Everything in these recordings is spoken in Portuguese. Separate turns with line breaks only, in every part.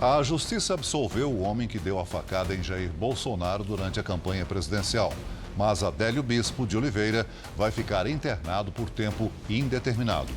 A justiça absolveu o homem que deu a facada em Jair Bolsonaro durante a campanha presidencial. Mas Adélio Bispo de Oliveira vai ficar internado por tempo indeterminado.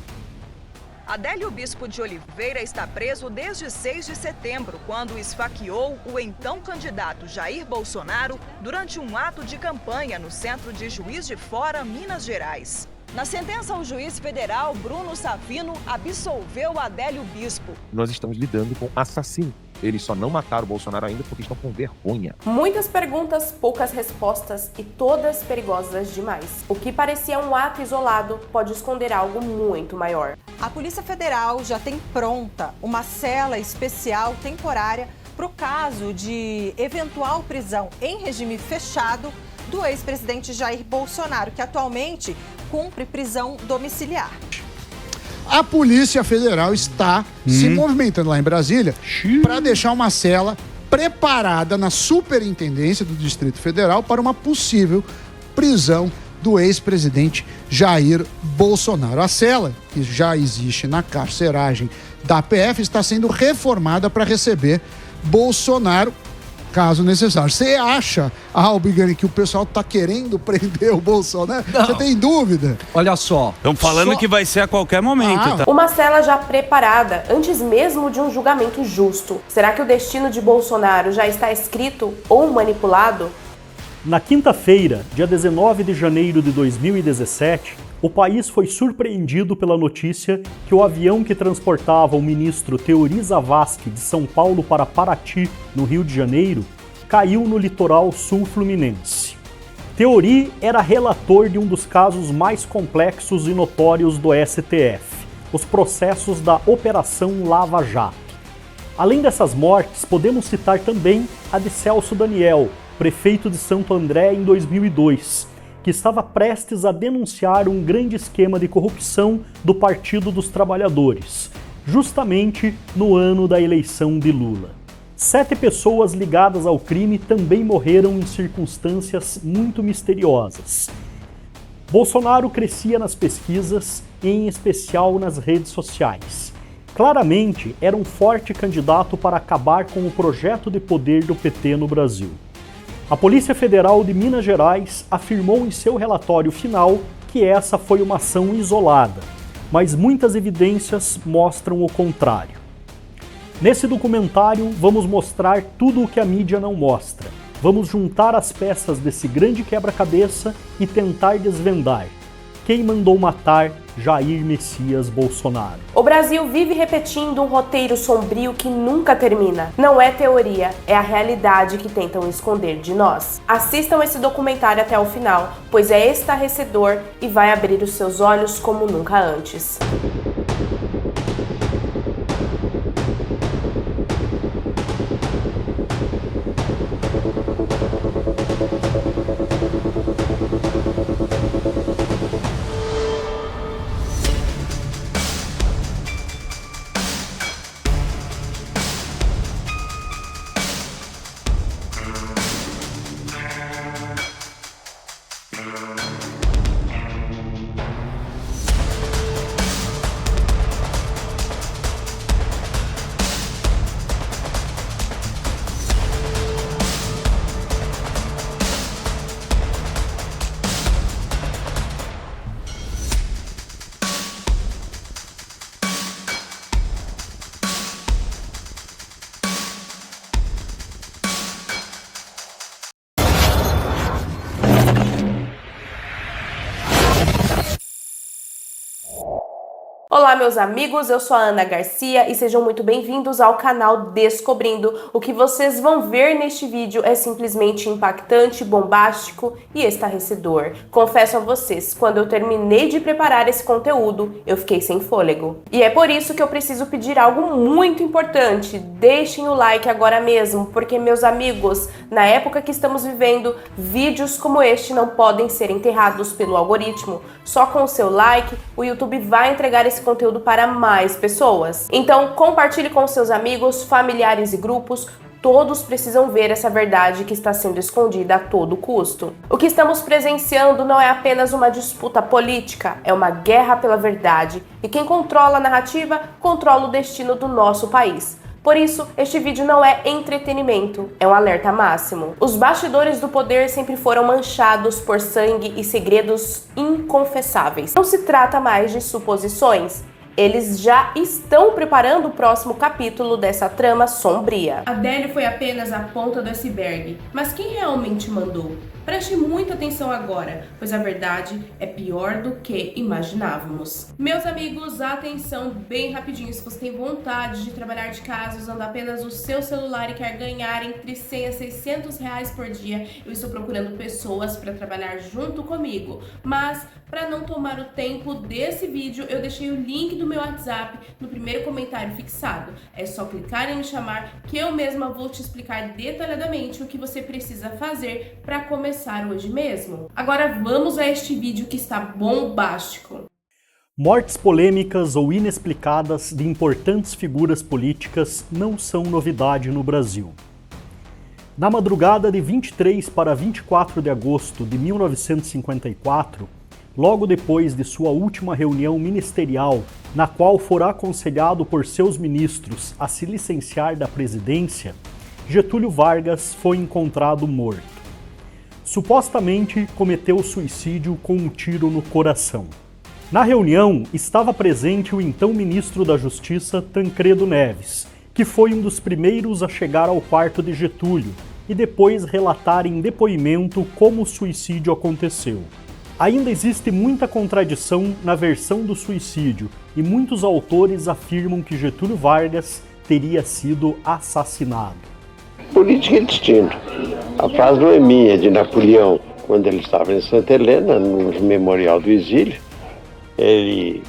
Adélio Bispo de Oliveira está preso desde 6 de setembro, quando esfaqueou o então candidato Jair Bolsonaro durante um ato de campanha no centro de Juiz de Fora, Minas Gerais. Na sentença, o juiz federal Bruno Savino absolveu Adélio Bispo.
Nós estamos lidando com assassino. Eles só não mataram o Bolsonaro ainda porque estão com vergonha.
Muitas perguntas, poucas respostas e todas perigosas demais. O que parecia um ato isolado pode esconder algo muito maior.
A Polícia Federal já tem pronta uma cela especial temporária para o caso de eventual prisão em regime fechado do ex-presidente Jair Bolsonaro, que atualmente cumpre prisão domiciliar.
A Polícia Federal está se movimentando lá em Brasília para deixar uma cela preparada na Superintendência do Distrito Federal para uma possível prisão do ex-presidente Jair Bolsonaro. A cela, que já existe na carceragem da PF, está sendo reformada para receber Bolsonaro, caso necessário. Você acha, Albigani, que o pessoal tá querendo prender o Bolsonaro? Você tem dúvida?
Olha só. Estão falando que vai ser a qualquer momento. Tá?
Uma cela já preparada, antes mesmo de um julgamento justo. Será que o destino de Bolsonaro já está escrito ou manipulado?
Na quinta-feira, dia 19 de janeiro de 2017, o país foi surpreendido pela notícia que o avião que transportava o ministro Teori Zavascki de São Paulo para Paraty, no Rio de Janeiro, caiu no litoral sul fluminense. Teori era relator de um dos casos mais complexos e notórios do STF, os processos da Operação Lava Jato. Além dessas mortes, podemos citar também a de Celso Daniel, prefeito de Santo André em 2002, que estava prestes a denunciar um grande esquema de corrupção do Partido dos Trabalhadores, justamente no ano da eleição de Lula. 7 pessoas ligadas ao crime também morreram em circunstâncias muito misteriosas. Bolsonaro crescia nas pesquisas, em especial nas redes sociais. Claramente, era um forte candidato para acabar com o projeto de poder do PT no Brasil. A Polícia Federal de Minas Gerais afirmou em seu relatório final que essa foi uma ação isolada, mas muitas evidências mostram o contrário. Nesse documentário, vamos mostrar tudo o que a mídia não mostra. Vamos juntar as peças desse grande quebra-cabeça e tentar desvendar quem mandou matar Jair Messias Bolsonaro.
O Brasil vive repetindo um roteiro sombrio que nunca termina. Não é teoria, é a realidade que tentam esconder de nós. Assistam esse documentário até o final, pois é estarrecedor e vai abrir os seus olhos como nunca antes. Olá meus amigos, eu sou a Ana Garcia e sejam muito bem-vindos ao canal Descobrindo. O que vocês vão ver neste vídeo é simplesmente impactante, bombástico e estarrecedor. Confesso a vocês, quando eu terminei de preparar esse conteúdo, eu fiquei sem fôlego. E é por isso que eu preciso pedir algo muito importante. Deixem o like agora mesmo, porque meus amigos, na época que estamos vivendo, vídeos como este não podem ser enterrados pelo algoritmo. Só com o seu like, o YouTube vai entregar esse conteúdo para mais pessoas. Então compartilhe com seus amigos, familiares e grupos. Todos precisam ver essa verdade que está sendo escondida a todo custo. O que estamos presenciando não é apenas uma disputa política, é uma guerra pela verdade. E quem controla a narrativa, controla o destino do nosso país. Por isso, este vídeo não é entretenimento, é um alerta máximo. Os bastidores do poder sempre foram manchados por sangue e segredos inconfessáveis. Não se trata mais de suposições. Eles já estão preparando o próximo capítulo dessa trama sombria. Adélio foi apenas a ponta do iceberg, mas quem realmente mandou? Preste muita atenção agora, pois a verdade é pior do que imaginávamos. Meus amigos, atenção bem rapidinho. Se você tem vontade de trabalhar de casa usando apenas o seu celular e quer ganhar entre 100 a 600 reais por dia, eu estou procurando pessoas para trabalhar junto comigo. Mas, para não tomar o tempo desse vídeo, eu deixei o link do meu WhatsApp no primeiro comentário fixado. É só clicar em me chamar que eu mesma vou te explicar detalhadamente o que você precisa fazer para começar hoje mesmo. Agora vamos a este vídeo que está bombástico.
Mortes polêmicas ou inexplicadas de importantes figuras políticas não são novidade no Brasil. Na madrugada de 23 para 24 de agosto de 1954, logo depois de sua última reunião ministerial, na qual fora aconselhado por seus ministros a se licenciar da presidência, Getúlio Vargas foi encontrado morto. Supostamente cometeu suicídio com um tiro no coração. Na reunião estava presente o então ministro da Justiça, Tancredo Neves, que foi um dos primeiros a chegar ao quarto de Getúlio e depois relatar em depoimento como o suicídio aconteceu. Ainda existe muita contradição na versão do suicídio e muitos autores afirmam que Getúlio Vargas teria sido assassinado.
Política é destino. A frase não é minha, é de Napoleão, quando ele estava em Santa Helena, no Memorial do Exílio. Ele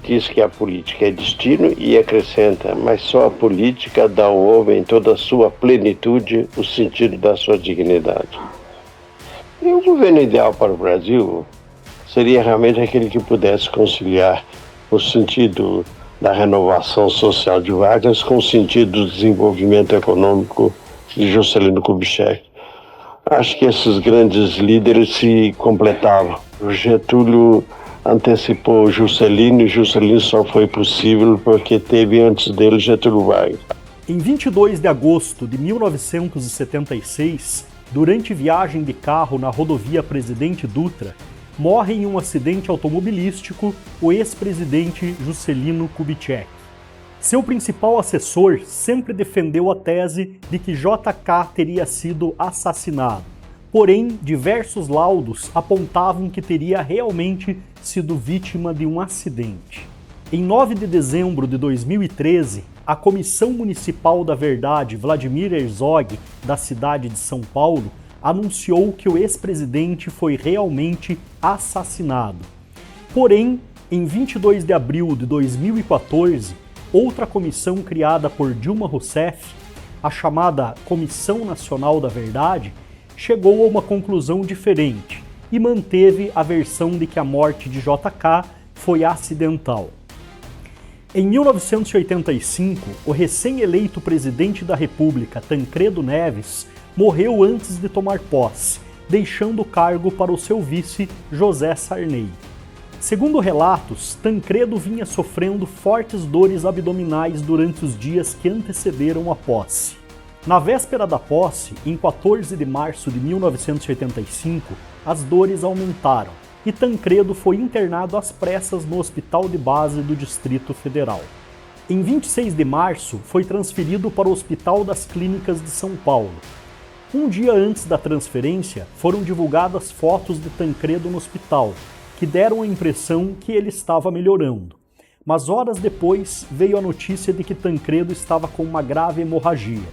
diz que a política é destino e acrescenta, mas só a política dá ao homem toda a sua plenitude, o sentido da sua dignidade. E o governo ideal para o Brasil seria realmente aquele que pudesse conciliar o sentido da renovação social de Vargas com o sentido do desenvolvimento econômico de Juscelino Kubitschek. Acho que esses grandes líderes se completavam. O Getúlio antecipou o Juscelino e Juscelino só foi possível porque teve antes dele Getúlio Vargas.
Em 22 de agosto de 1976, durante viagem de carro na rodovia Presidente Dutra, morre em um acidente automobilístico o ex-presidente Juscelino Kubitschek. Seu principal assessor sempre defendeu a tese de que JK teria sido assassinado, porém diversos laudos apontavam que teria realmente sido vítima de um acidente. Em 9 de dezembro de 2013, a Comissão Municipal da Verdade Vladimir Herzog, da cidade de São Paulo, anunciou que o ex-presidente foi realmente assassinado. Porém, em 22 de abril de 2014, outra comissão criada por Dilma Rousseff, a chamada Comissão Nacional da Verdade, chegou a uma conclusão diferente e manteve a versão de que a morte de JK foi acidental. Em 1985, o recém-eleito presidente da República, Tancredo Neves, morreu antes de tomar posse, deixando o cargo para o seu vice, José Sarney. Segundo relatos, Tancredo vinha sofrendo fortes dores abdominais durante os dias que antecederam a posse. Na véspera da posse, em 14 de março de 1985, as dores aumentaram e Tancredo foi internado às pressas no Hospital de Base do Distrito Federal. Em 26 de março, foi transferido para o Hospital das Clínicas de São Paulo. Um dia antes da transferência, foram divulgadas fotos de Tancredo no hospital, que deram a impressão que ele estava melhorando. Mas horas depois, veio a notícia de que Tancredo estava com uma grave hemorragia.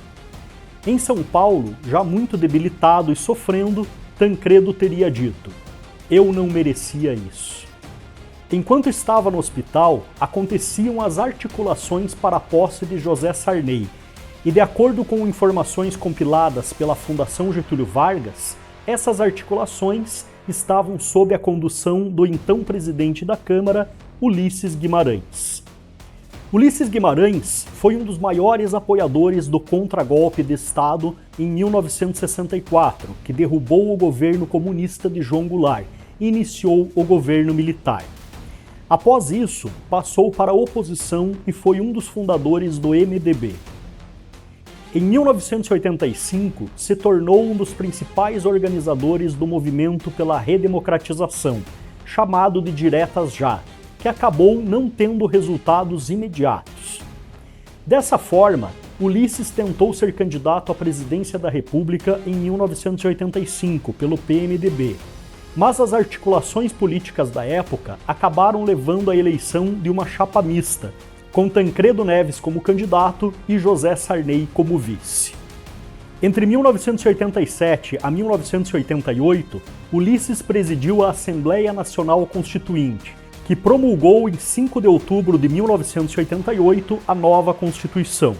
Em São Paulo, já muito debilitado e sofrendo, Tancredo teria dito: "Eu não merecia isso". Enquanto estava no hospital, aconteciam as articulações para a posse de José Sarney, e de acordo com informações compiladas pela Fundação Getúlio Vargas, essas articulações estavam sob a condução do então presidente da Câmara, Ulisses Guimarães. Ulisses Guimarães foi um dos maiores apoiadores do contragolpe de Estado em 1964, que derrubou o governo comunista de João Goulart e iniciou o governo militar. Após isso, passou para a oposição e foi um dos fundadores do MDB. Em 1985, se tornou um dos principais organizadores do movimento pela redemocratização, chamado de Diretas Já, que acabou não tendo resultados imediatos. Dessa forma, Ulisses tentou ser candidato à presidência da República em 1985 pelo PMDB, mas as articulações políticas da época acabaram levando à eleição de uma chapa mista, com Tancredo Neves como candidato e José Sarney como vice. Entre 1987 a 1988, Ulisses presidiu a Assembleia Nacional Constituinte, que promulgou em 5 de outubro de 1988 a nova Constituição.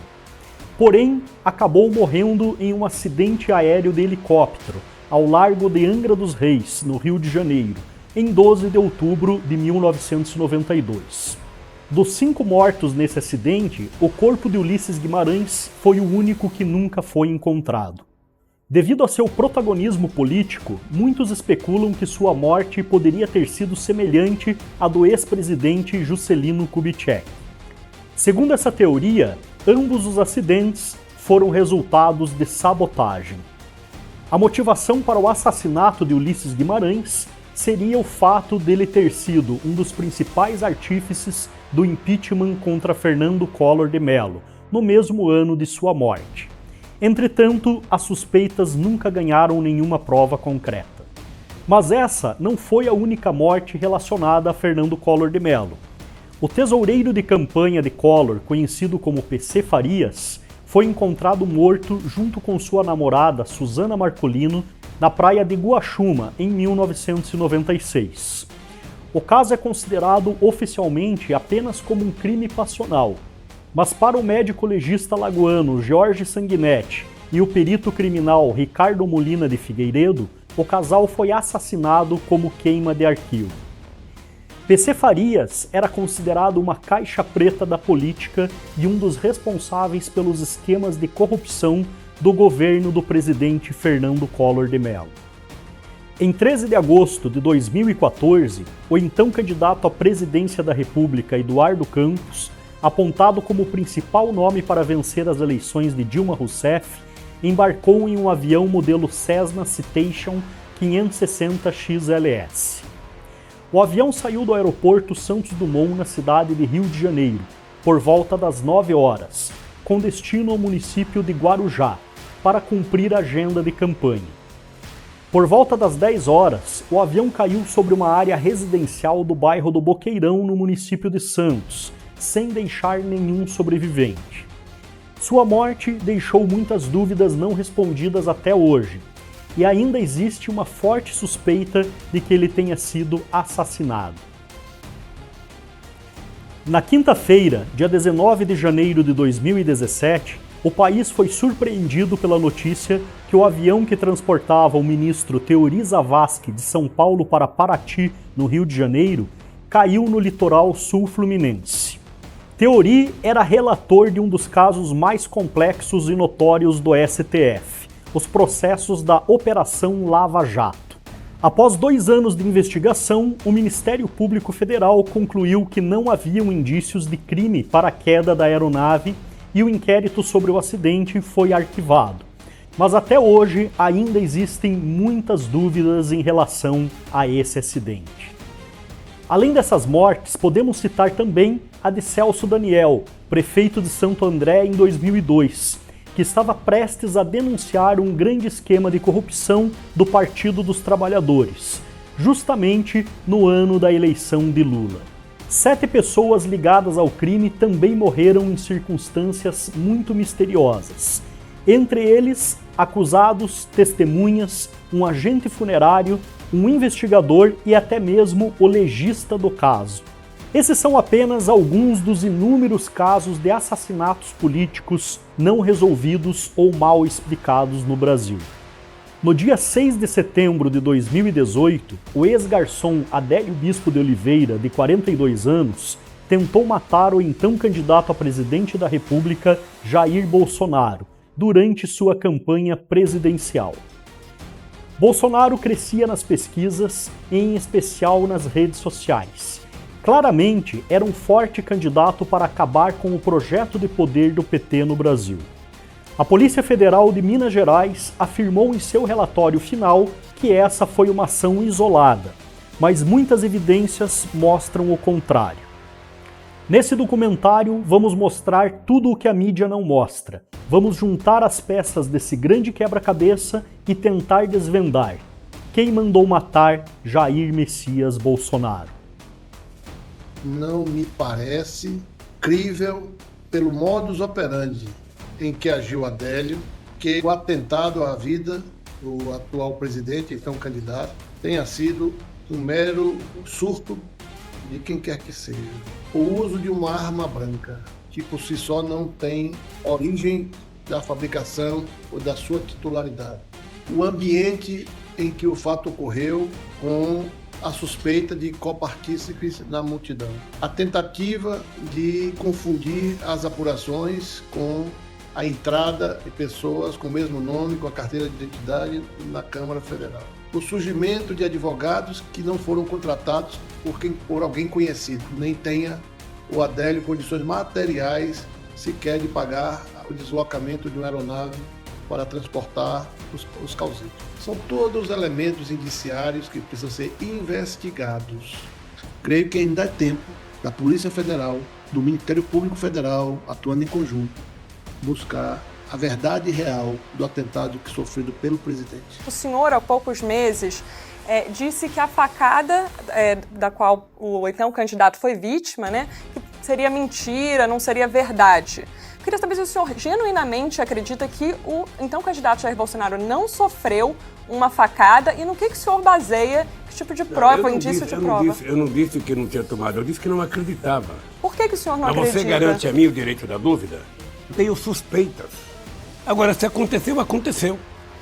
Porém, acabou morrendo em um acidente aéreo de helicóptero, ao largo de Angra dos Reis, no Rio de Janeiro, em 12 de outubro de 1992. Dos 5 mortos nesse acidente, o corpo de Ulisses Guimarães foi o único que nunca foi encontrado. Devido a seu protagonismo político, muitos especulam que sua morte poderia ter sido semelhante à do ex-presidente Juscelino Kubitschek. Segundo essa teoria, ambos os acidentes foram resultados de sabotagem. A motivação para o assassinato de Ulisses Guimarães seria o fato dele ter sido um dos principais artífices do impeachment contra Fernando Collor de Mello, no mesmo ano de sua morte. Entretanto, as suspeitas nunca ganharam nenhuma prova concreta. Mas essa não foi a única morte relacionada a Fernando Collor de Mello. O tesoureiro de campanha de Collor, conhecido como PC Farias, foi encontrado morto junto com sua namorada Susana Marcolino na praia de Guaxuma, em 1996. O caso é considerado oficialmente apenas como um crime passional, mas para o médico legista lagoano Jorge Sanguinetti e o perito criminal Ricardo Molina de Figueiredo, o casal foi assassinado como queima de arquivo. PC Farias era considerado uma caixa preta da política e um dos responsáveis pelos esquemas de corrupção do governo do presidente Fernando Collor de Mello. Em 13 de agosto de 2014, o então candidato à presidência da República, Eduardo Campos, apontado como o principal nome para vencer as eleições de Dilma Rousseff, embarcou em um avião modelo Cessna Citation 560 XLS. O avião saiu do aeroporto Santos Dumont, na cidade de Rio de Janeiro, por volta das 9 horas, com destino ao município de Guarujá, para cumprir a agenda de campanha. Por volta das 10 horas, o avião caiu sobre uma área residencial do bairro do Boqueirão, no município de Santos, sem deixar nenhum sobrevivente. Sua morte deixou muitas dúvidas não respondidas até hoje, e ainda existe uma forte suspeita de que ele tenha sido assassinado. Na quinta-feira, dia 19 de janeiro de 2017, o país foi surpreendido pela notícia que o avião que transportava o ministro Teori Zavascki de São Paulo para Paraty, no Rio de Janeiro, caiu no litoral sul fluminense. Teori era relator de um dos casos mais complexos e notórios do STF, os processos da Operação Lava Jato. Após 2 anos de investigação, o Ministério Público Federal concluiu que não haviam indícios de crime para a queda da aeronave e o inquérito sobre o acidente foi arquivado. Mas até hoje ainda existem muitas dúvidas em relação a esse acidente. Além dessas mortes, podemos citar também a de Celso Daniel, prefeito de Santo André em 2002, que estava prestes a denunciar um grande esquema de corrupção do Partido dos Trabalhadores, justamente no ano da eleição de Lula. 7 pessoas ligadas ao crime também morreram em circunstâncias muito misteriosas. Entre eles, acusados, testemunhas, um agente funerário, um investigador e até mesmo o legista do caso. Esses são apenas alguns dos inúmeros casos de assassinatos políticos não resolvidos ou mal explicados no Brasil. No dia 6 de setembro de 2018, o ex-garçom Adélio Bispo de Oliveira, de 42 anos, tentou matar o então candidato a presidente da República, Jair Bolsonaro, durante sua campanha presidencial. Bolsonaro crescia nas pesquisas, em especial nas redes sociais. Claramente, era um forte candidato para acabar com o projeto de poder do PT no Brasil. A Polícia Federal de Minas Gerais afirmou em seu relatório final que essa foi uma ação isolada, mas muitas evidências mostram o contrário. Nesse documentário, vamos mostrar tudo o que a mídia não mostra. Vamos juntar as peças desse grande quebra-cabeça e tentar desvendar quem mandou matar Jair Messias Bolsonaro.
Não me parece crível pelo modus operandi em que agiu Adélio, que o atentado à vida do atual presidente, então candidato, tenha sido um mero surto de quem quer que seja. O uso de uma arma branca, que por si só não tem origem da fabricação ou da sua titularidade. O ambiente em que o fato ocorreu, com a suspeita de copartícipes na multidão. A tentativa de confundir as apurações com a entrada de pessoas com o mesmo nome, com a carteira de identidade na Câmara Federal. O surgimento de advogados que não foram contratados por alguém conhecido, nem tenha o Adélio condições materiais sequer de pagar o deslocamento de uma aeronave para transportar os causíveis. São todos elementos indiciários que precisam ser investigados. Creio que ainda é tempo da Polícia Federal, do Ministério Público Federal, atuando em conjunto, buscar a verdade real do atentado que sofrido pelo presidente.
O senhor, há poucos meses, disse que a facada da qual o então candidato foi vítima, que seria mentira, não seria verdade. Eu queria saber se o senhor genuinamente acredita que o então candidato Jair Bolsonaro não sofreu uma facada e no que o senhor baseia, que tipo de prova, indício de prova?
Eu não disse que não tinha tomado, eu disse que não acreditava.
Por que o senhor não
acredita?
Mas
você garante a mim o direito da dúvida? Tenho suspeitas. Agora, se aconteceu, aconteceu.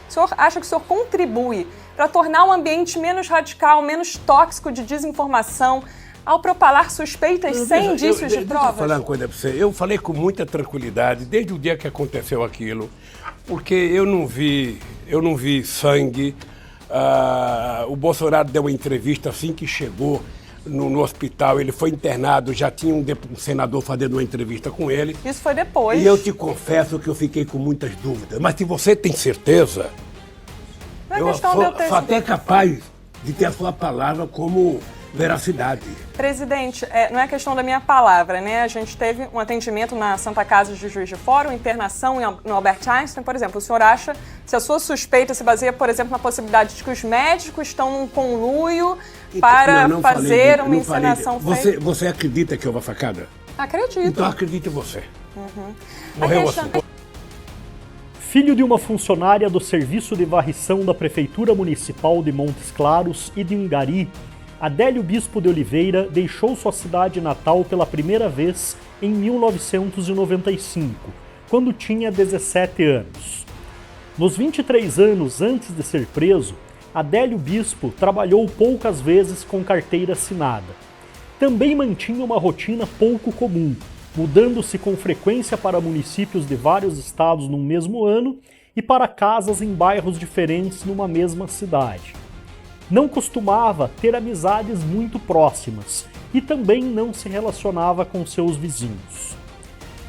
O senhor acha que o senhor contribui para tornar o ambiente menos radical, menos tóxico de desinformação, ao propalar suspeitas sem indícios de provas?
Deixa eu falar uma coisa para você. Eu falei com muita tranquilidade desde o dia que aconteceu aquilo, porque eu não vi sangue. O Bolsonaro deu uma entrevista assim que chegou no hospital, ele foi internado, já tinha um senador fazendo uma entrevista com ele.
Isso foi depois.
E eu te confesso que eu fiquei com muitas dúvidas. Mas se você tem certeza, eu sou até capaz de ter a sua palavra como veracidade.
Presidente, não é questão da minha palavra, A gente teve um atendimento na Santa Casa de Juiz de Fora, uma internação no Albert Einstein, por exemplo. O senhor acha, se a sua suspeita se baseia, por exemplo, na possibilidade de que os médicos estão num conluio para fazer uma encenação fake?
Você acredita que houve a facada?
Acredito.
Então acredite você. Morreu assim.
Filho de uma funcionária do Serviço de Varrição da Prefeitura Municipal de Montes Claros e de Ungari, Adélio Bispo de Oliveira deixou sua cidade natal pela primeira vez em 1995, quando tinha 17 anos. Nos 23 anos antes de ser preso, Adélio Bispo trabalhou poucas vezes com carteira assinada. Também mantinha uma rotina pouco comum, mudando-se com frequência para municípios de vários estados no mesmo ano e para casas em bairros diferentes numa mesma cidade. Não costumava ter amizades muito próximas e também não se relacionava com seus vizinhos.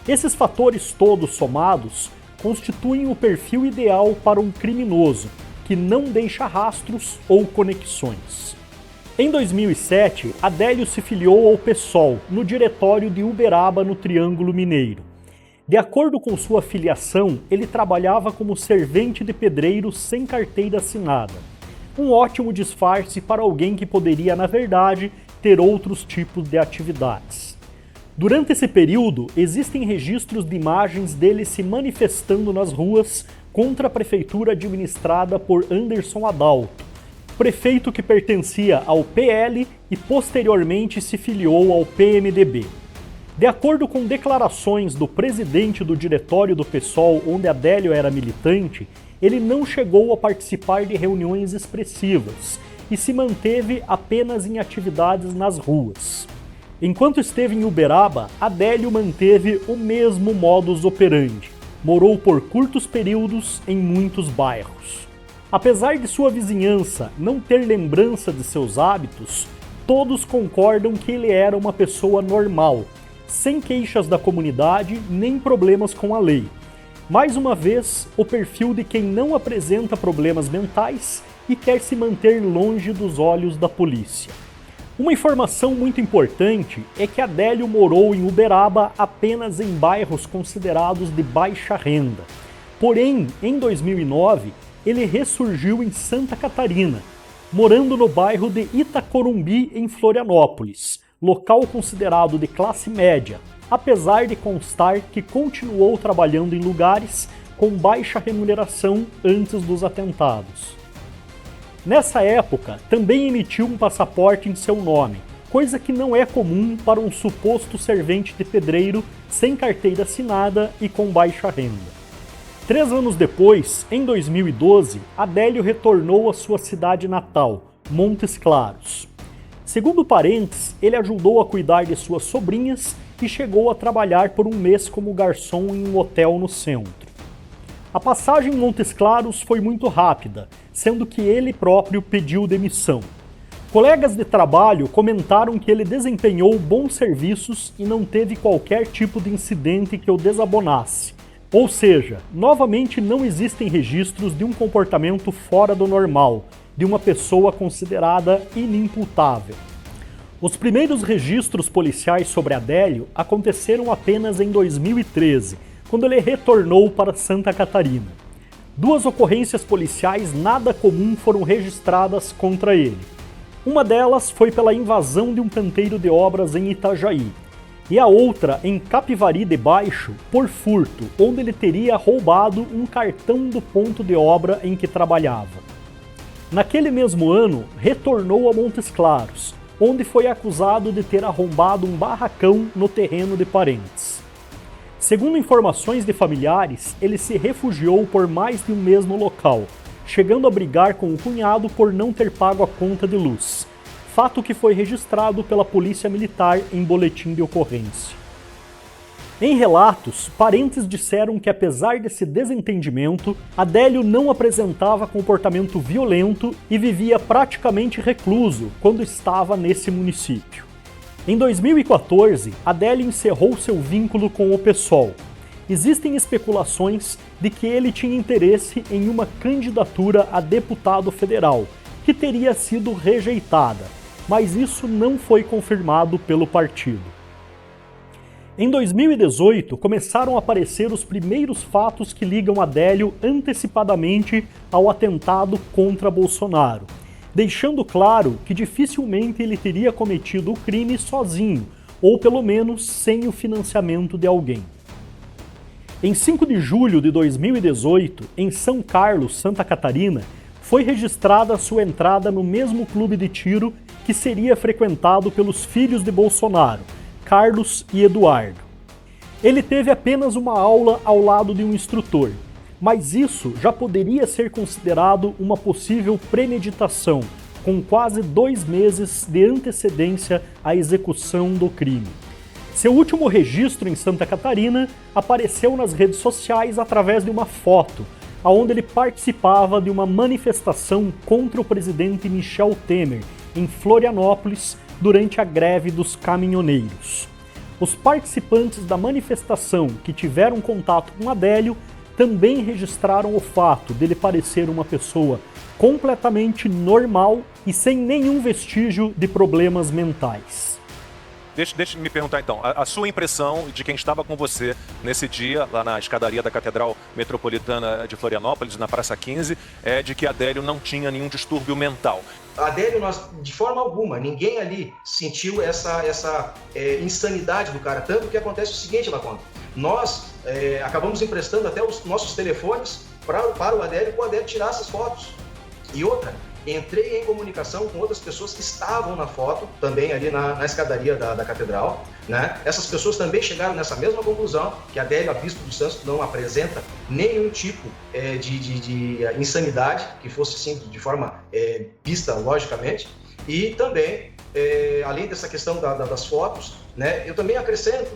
Esses fatores todos somados constituem o perfil ideal para um criminoso que não deixa rastros ou conexões. Em 2007, Adélio se filiou ao PSOL, no diretório de Uberaba, no Triângulo Mineiro. De acordo com sua filiação, ele trabalhava como servente de pedreiro sem carteira assinada. Um ótimo disfarce para alguém que poderia, na verdade, ter outros tipos de atividades. Durante esse período, existem registros de imagens dele se manifestando nas ruas contra a prefeitura administrada por Anderson Adalto, prefeito que pertencia ao PL e posteriormente se filiou ao PMDB. De acordo com declarações do presidente do diretório do PSOL, onde Adélio era militante, ele não chegou a participar de reuniões expressivas e se manteve apenas em atividades nas ruas. Enquanto esteve em Uberaba, Adélio manteve o mesmo modus operandi. Morou por curtos períodos em muitos bairros. Apesar de sua vizinhança não ter lembrança de seus hábitos, todos concordam que ele era uma pessoa normal, sem queixas da comunidade nem problemas com a lei. Mais uma vez, o perfil de quem não apresenta problemas mentais e quer se manter longe dos olhos da polícia. Uma informação muito importante é que Adélio morou em Uberaba apenas em bairros considerados de baixa renda. Porém, em 2009, ele ressurgiu em Santa Catarina, morando no bairro de Itacorumbi, em Florianópolis, local considerado de classe média, apesar de constar que continuou trabalhando em lugares com baixa remuneração antes dos atentados. Nessa época, também emitiu um passaporte em seu nome, coisa que não é comum para um suposto servente de pedreiro sem carteira assinada e com baixa renda. 3 anos depois, em 2012, Adélio retornou à sua cidade natal, Montes Claros. Segundo parentes, ele ajudou a cuidar de suas sobrinhas e chegou a trabalhar por um mês como garçom em um hotel no centro. A passagem em Montes Claros foi muito rápida, sendo que ele próprio pediu demissão. Colegas de trabalho comentaram que ele desempenhou bons serviços e não teve qualquer tipo de incidente que o desabonasse. Ou seja, novamente não existem registros de um comportamento fora do normal, de uma pessoa considerada inimputável. Os primeiros registros policiais sobre Adélio aconteceram apenas em 2013, quando ele retornou para Santa Catarina. 2 ocorrências policiais nada comum foram registradas contra ele. Uma delas foi pela invasão de um canteiro de obras em Itajaí, e a outra em Capivari de Baixo por furto, onde ele teria roubado um cartão do ponto de obra em que trabalhava. Naquele mesmo ano, retornou a Montes Claros, onde foi acusado de ter arrombado um barracão no terreno de parentes. Segundo informações de familiares, ele se refugiou por mais de um mês no local, chegando a brigar com o cunhado por não ter pago a conta de luz, fato que foi registrado pela Polícia Militar em boletim de ocorrência. Em relatos, parentes disseram que apesar desse desentendimento, Adélio não apresentava comportamento violento e vivia praticamente recluso quando estava nesse município. Em 2014, Adélio encerrou seu vínculo com o PSOL. Existem especulações de que ele tinha interesse em uma candidatura a deputado federal, que teria sido rejeitada, mas isso não foi confirmado pelo partido. Em 2018, começaram a aparecer os primeiros fatos que ligam Adélio antecipadamente ao atentado contra Bolsonaro, deixando claro que dificilmente ele teria cometido o crime sozinho, ou pelo menos sem o financiamento de alguém. Em 5 de julho de 2018, em São Carlos, Santa Catarina, foi registrada sua entrada no mesmo clube de tiro que seria frequentado pelos filhos de Bolsonaro, Carlos e Eduardo. Ele teve apenas uma aula ao lado de um instrutor, mas isso já poderia ser considerado uma possível premeditação, com quase 2 meses de antecedência à execução do crime. Seu último registro em Santa Catarina apareceu nas redes sociais através de uma foto, onde ele participava de uma manifestação contra o presidente Michel Temer, em Florianópolis, durante a greve dos caminhoneiros. Os participantes da manifestação que tiveram contato com Adélio também registraram o fato dele parecer uma pessoa completamente normal e sem nenhum vestígio de problemas mentais.
Deixa eu me perguntar então, a sua impressão de quem estava com você nesse dia, lá na escadaria da Catedral Metropolitana de Florianópolis, na Praça 15, é de que Adélio não tinha nenhum distúrbio mental.
Adélio, de forma alguma, ninguém ali sentiu essa insanidade do cara, tanto que acontece o seguinte, Laconta, nós acabamos emprestando até os nossos telefones para o Adélio tirar essas fotos. E outra, entrei em comunicação com outras pessoas que estavam na foto, também ali na escadaria da Catedral, né? Essas pessoas também chegaram nessa mesma conclusão, que Adélio, a Bispo dos Santos, não apresenta nenhum tipo de insanidade, que fosse assim, de forma vista logicamente, e também, além dessa questão das fotos, né, eu também acrescento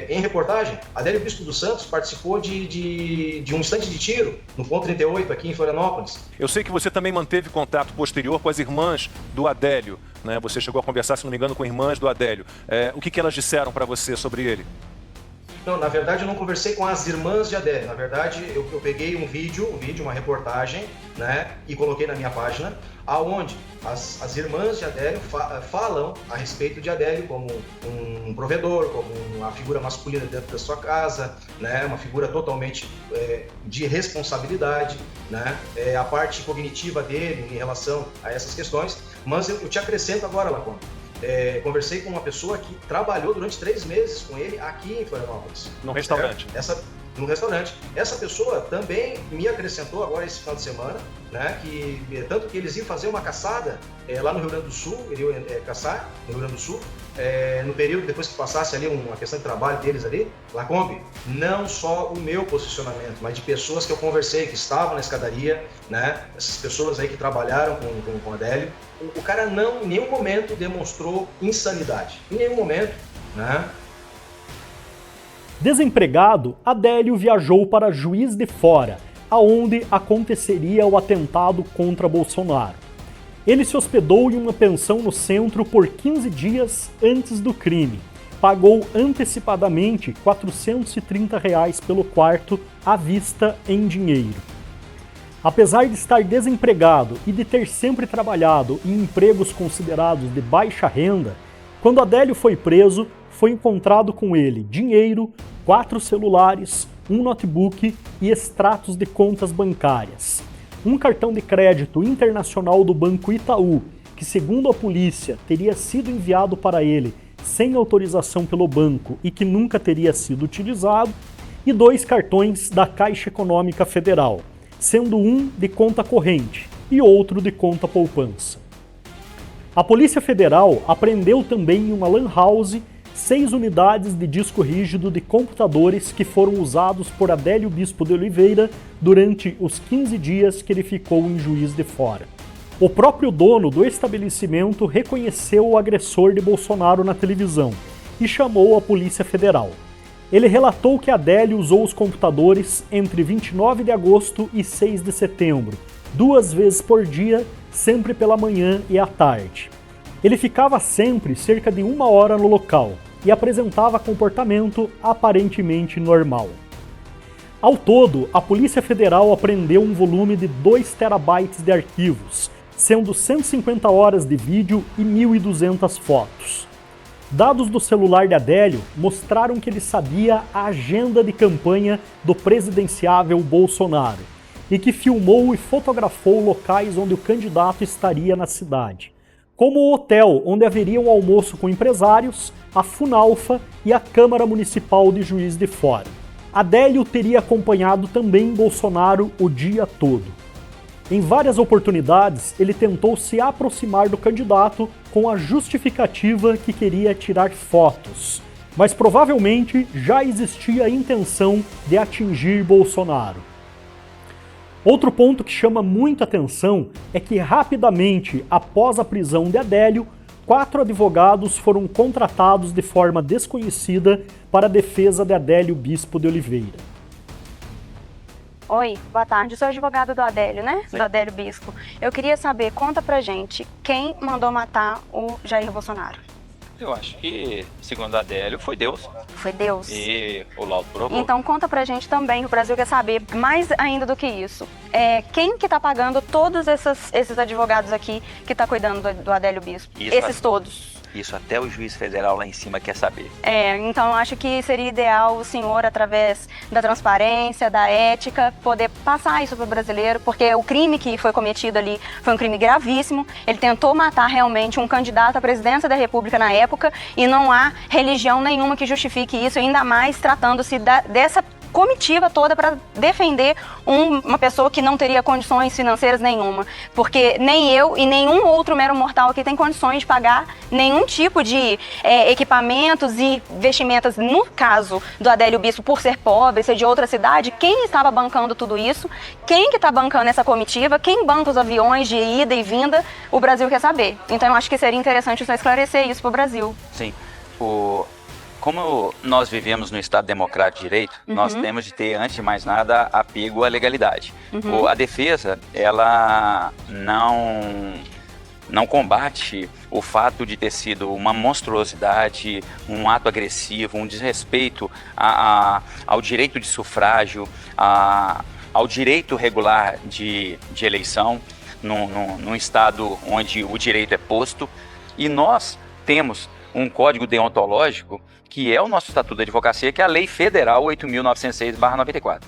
em reportagem, Adélio Bispo dos Santos participou de um instante de tiro no ponto 38 aqui em Florianópolis.
Eu sei que você também manteve contato posterior com as irmãs do Adélio, né? Você chegou a conversar, se não me engano, com irmãs do Adélio. O que elas disseram para você sobre ele?
Não, na verdade eu não conversei com as irmãs de Adélio. Na verdade, eu peguei um vídeo, uma reportagem, né, e coloquei na minha página, aonde as irmãs de Adélio falam a respeito de Adélio como um provedor, como uma figura masculina dentro da sua casa, né, uma figura totalmente de responsabilidade, né, a parte cognitiva dele em relação a essas questões. Mas eu te acrescento agora, Lacombe. Conversei com uma pessoa que trabalhou durante 3 meses com ele aqui em Florianópolis.
No restaurante?
No restaurante. Essa pessoa também me acrescentou agora esse final de semana, né, tanto que eles iam fazer uma caçada lá no Rio Grande do Sul, iriam caçar no Rio Grande do Sul, no período depois que passasse ali uma questão de trabalho deles ali. Lacombe, não só o meu posicionamento, mas de pessoas que eu conversei, que estavam na escadaria, né, essas pessoas aí que trabalharam com o Adélio, o cara não, em nenhum momento, demonstrou insanidade. Em nenhum momento, né?
Desempregado, Adélio viajou para Juiz de Fora, aonde aconteceria o atentado contra Bolsonaro. Ele se hospedou em uma pensão no centro por 15 dias antes do crime. Pagou antecipadamente R$ 430 pelo quarto à vista em dinheiro. Apesar de estar desempregado e de ter sempre trabalhado em empregos considerados de baixa renda, quando Adélio foi preso, foi encontrado com ele dinheiro, 4 celulares, um notebook e extratos de contas bancárias. Um cartão de crédito internacional do Banco Itaú, que segundo a polícia teria sido enviado para ele sem autorização pelo banco e que nunca teria sido utilizado, e 2 cartões da Caixa Econômica Federal, sendo um de conta corrente e outro de conta poupança. A Polícia Federal apreendeu também em uma lan house 6 unidades de disco rígido de computadores que foram usados por Adélio Bispo de Oliveira durante os 15 dias que ele ficou em Juiz de Fora. O próprio dono do estabelecimento reconheceu o agressor de Bolsonaro na televisão e chamou a Polícia Federal. Ele relatou que Adélio usou os computadores entre 29 de agosto e 6 de setembro, 2 vezes por dia, sempre pela manhã e à tarde. Ele ficava sempre cerca de 1 hora no local e apresentava comportamento aparentemente normal. Ao todo, a Polícia Federal apreendeu um volume de 2 terabytes de arquivos, sendo 150 horas de vídeo e 1.200 fotos. Dados do celular de Adélio mostraram que ele sabia a agenda de campanha do presidenciável Bolsonaro e que filmou e fotografou locais onde o candidato estaria na cidade, como o hotel onde haveria um almoço com empresários, a Funalfa e a Câmara Municipal de Juiz de Fora. Adélio teria acompanhado também Bolsonaro o dia todo. Em várias oportunidades, ele tentou se aproximar do candidato com a justificativa que queria tirar fotos, mas provavelmente já existia a intenção de atingir Bolsonaro. Outro ponto que chama muita atenção é que rapidamente após a prisão de Adélio, 4 advogados foram contratados de forma desconhecida para a defesa de Adélio Bispo de Oliveira.
Oi, boa tarde. Eu sou advogado do Adélio, né? Sim. Do Adélio Bispo. Eu queria saber, conta pra gente, quem mandou matar o Jair Bolsonaro?
Eu acho que, segundo a Adélio, foi Deus.
Foi Deus?
E o laudo provou.
Então conta pra gente também, o Brasil quer saber mais ainda do que isso. Quem que tá pagando todos esses advogados aqui que tá cuidando do Adélio Bispo? Esses todos.
Isso até o juiz federal lá em cima quer saber.
Então acho que seria ideal o senhor, através da transparência, da ética, poder passar isso para o brasileiro, porque o crime que foi cometido ali foi um crime gravíssimo. Ele tentou matar realmente um candidato à presidência da República na época e não há religião nenhuma que justifique isso, ainda mais tratando-se dessa comitiva toda para defender uma pessoa que não teria condições financeiras nenhuma, porque nem eu e nenhum outro mero mortal aqui tem condições de pagar nenhum tipo de equipamentos e vestimentas. No caso do Adélio Bispo, por ser pobre, ser de outra cidade, quem estava bancando tudo isso? Quem que está bancando essa comitiva? Quem banca os aviões de ida e vinda? O Brasil quer saber. Então eu acho que seria interessante só esclarecer isso para o Brasil.
Sim. como nós vivemos no Estado Democrático de Direito, nós temos de ter, antes de mais nada, apego à legalidade. A defesa, ela não combate o fato de ter sido uma monstruosidade, um ato agressivo, um desrespeito ao direito de sufrágio, ao direito regular de eleição, num Estado onde o direito é posto. E nós temos um código deontológico, que é o nosso Estatuto da Advocacia, que é a Lei Federal 8.906/94.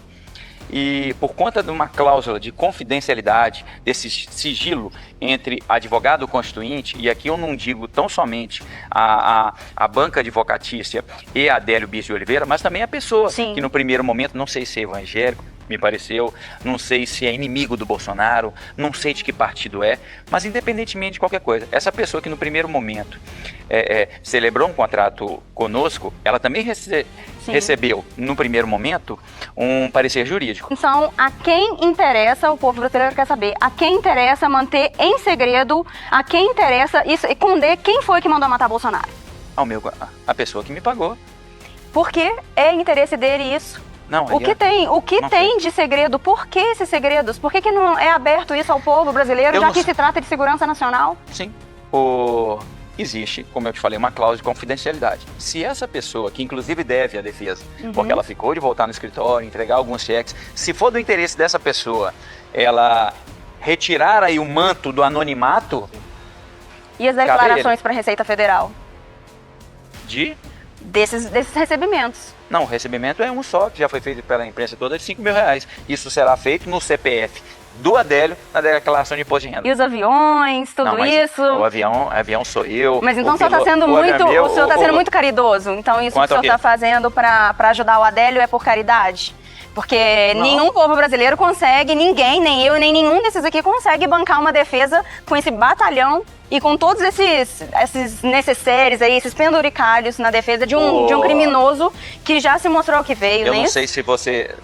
E por conta de uma cláusula de confidencialidade, desse sigilo entre advogado constituinte, e aqui eu não digo tão somente a banca advocatícia e a Adélio Bispo de Oliveira, mas também a pessoa que no primeiro momento, não sei se é evangélico, me pareceu, não sei se é inimigo do Bolsonaro, não sei de que partido é, mas independentemente de qualquer coisa, essa pessoa que no primeiro momento celebrou um contrato conosco, ela também recebeu, no primeiro momento, um parecer jurídico.
Então, a quem interessa, o povo brasileiro quer saber, a quem interessa manter em segredo, a quem interessa esconder quem foi que mandou matar Bolsonaro?
A pessoa que me pagou.
Porque é interesse dele isso.
Não,
o que tem de segredo? Por que esses segredos? Por que não é aberto isso ao povo brasileiro, já que se trata de segurança nacional?
Sim. Existe, como eu te falei, uma cláusula de confidencialidade. Se essa pessoa, que inclusive deve à defesa, porque ela ficou de voltar no escritório, entregar alguns cheques, se for do interesse dessa pessoa, ela retirar aí o manto do anonimato...
E as declarações para a Receita Federal? Desses recebimentos.
Não, o recebimento é um só, que já foi feito pela imprensa toda, de R$5.000. Isso será feito no CPF do Adélio, na declaração de imposto de renda.
E os aviões, isso?
O avião sou eu.
Mas então o senhor está sendo muito caridoso. Então isso que o senhor está fazendo para ajudar o Adélio é por caridade? Porque nenhum povo brasileiro consegue, ninguém, nem eu, nem nenhum desses aqui consegue bancar uma defesa com esse batalhão e com todos esses necessários aí, esses penduricalhos na defesa de um criminoso que já se mostrou que veio.
Eu não sei se você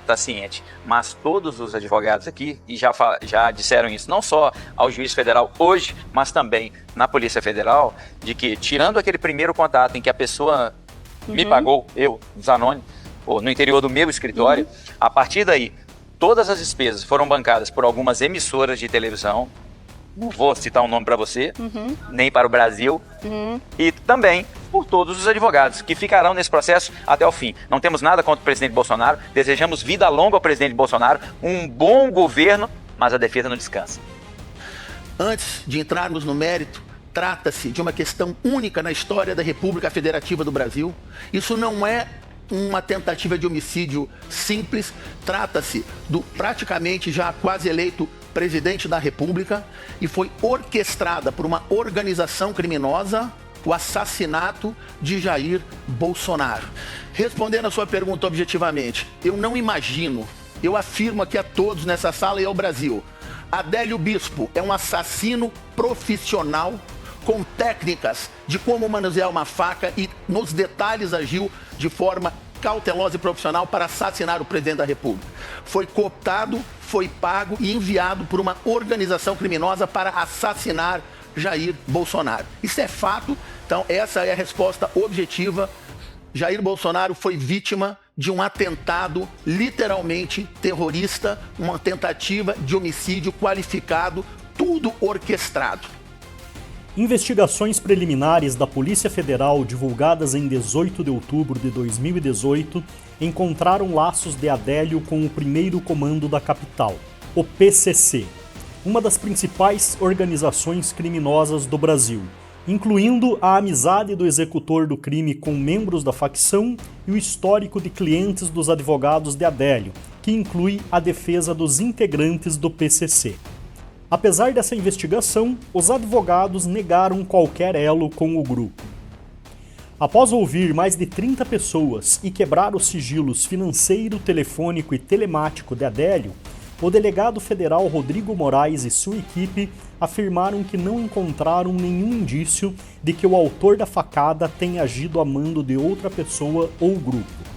está ciente, mas todos os advogados aqui já disseram isso, não só ao juiz federal hoje, mas também na Polícia Federal, de que tirando aquele primeiro contato em que a pessoa me pagou, eu, Zanoni, no interior do meu escritório, a partir daí, todas as despesas foram bancadas por algumas emissoras de televisão, não vou citar um nome para você, nem para o Brasil, e também por todos os advogados que ficarão nesse processo até o fim. Não temos nada contra o presidente Bolsonaro, desejamos vida longa ao presidente Bolsonaro, um bom governo, mas a defesa não descansa.
Antes de entrarmos no mérito, trata-se de uma questão única na história da República Federativa do Brasil. Isso não é uma tentativa de homicídio simples, trata-se do praticamente já quase eleito presidente da República e foi orquestrada por uma organização criminosa o assassinato de Jair Bolsonaro. Respondendo a sua pergunta objetivamente, eu não imagino, eu afirmo aqui a todos nessa sala e ao Brasil, Adélio Bispo é um assassino profissional com técnicas de como manusear uma faca e nos detalhes agiu de forma cautelosa e profissional para assassinar o presidente da República. Foi cooptado, foi pago e enviado por uma organização criminosa para assassinar Jair Bolsonaro. Isso é fato, então essa é a resposta objetiva. Jair Bolsonaro foi vítima de um atentado literalmente terrorista, uma tentativa de homicídio qualificado, tudo orquestrado.
Investigações preliminares da Polícia Federal divulgadas em 18 de outubro de 2018 encontraram laços de Adélio com o primeiro comando da capital, o PCC, uma das principais organizações criminosas do Brasil, incluindo a amizade do executor do crime com membros da facção e o histórico de clientes dos advogados de Adélio, que inclui a defesa dos integrantes do PCC. Apesar dessa investigação, os advogados negaram qualquer elo com o grupo. Após ouvir mais de 30 pessoas e quebrar os sigilos financeiro, telefônico e telemático de Adélio, o delegado federal Rodrigo Moraes e sua equipe afirmaram que não encontraram nenhum indício de que o autor da facada tenha agido a mando de outra pessoa ou grupo.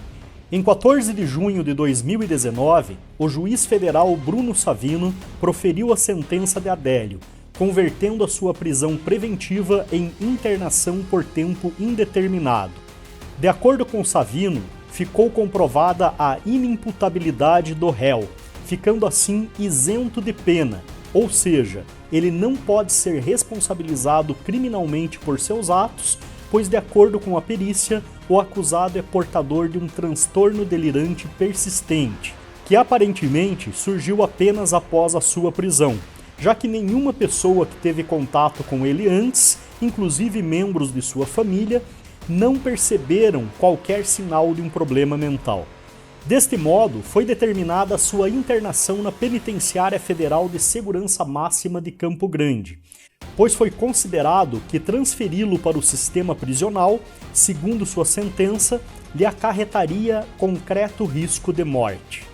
Em 14 de junho de 2019, o juiz federal Bruno Savino proferiu a sentença de Adélio, convertendo a sua prisão preventiva em internação por tempo indeterminado. De acordo com Savino, ficou comprovada a inimputabilidade do réu, ficando assim isento de pena, ou seja, ele não pode ser responsabilizado criminalmente por seus atos, pois de acordo com a perícia, o acusado é portador de um transtorno delirante persistente, que aparentemente surgiu apenas após a sua prisão, já que nenhuma pessoa que teve contato com ele antes, inclusive membros de sua família, não perceberam qualquer sinal de um problema mental. Deste modo, foi determinada a sua internação na Penitenciária Federal de Segurança Máxima de Campo Grande, pois foi considerado que transferi-lo para o sistema prisional, segundo sua sentença, lhe acarretaria concreto risco de morte.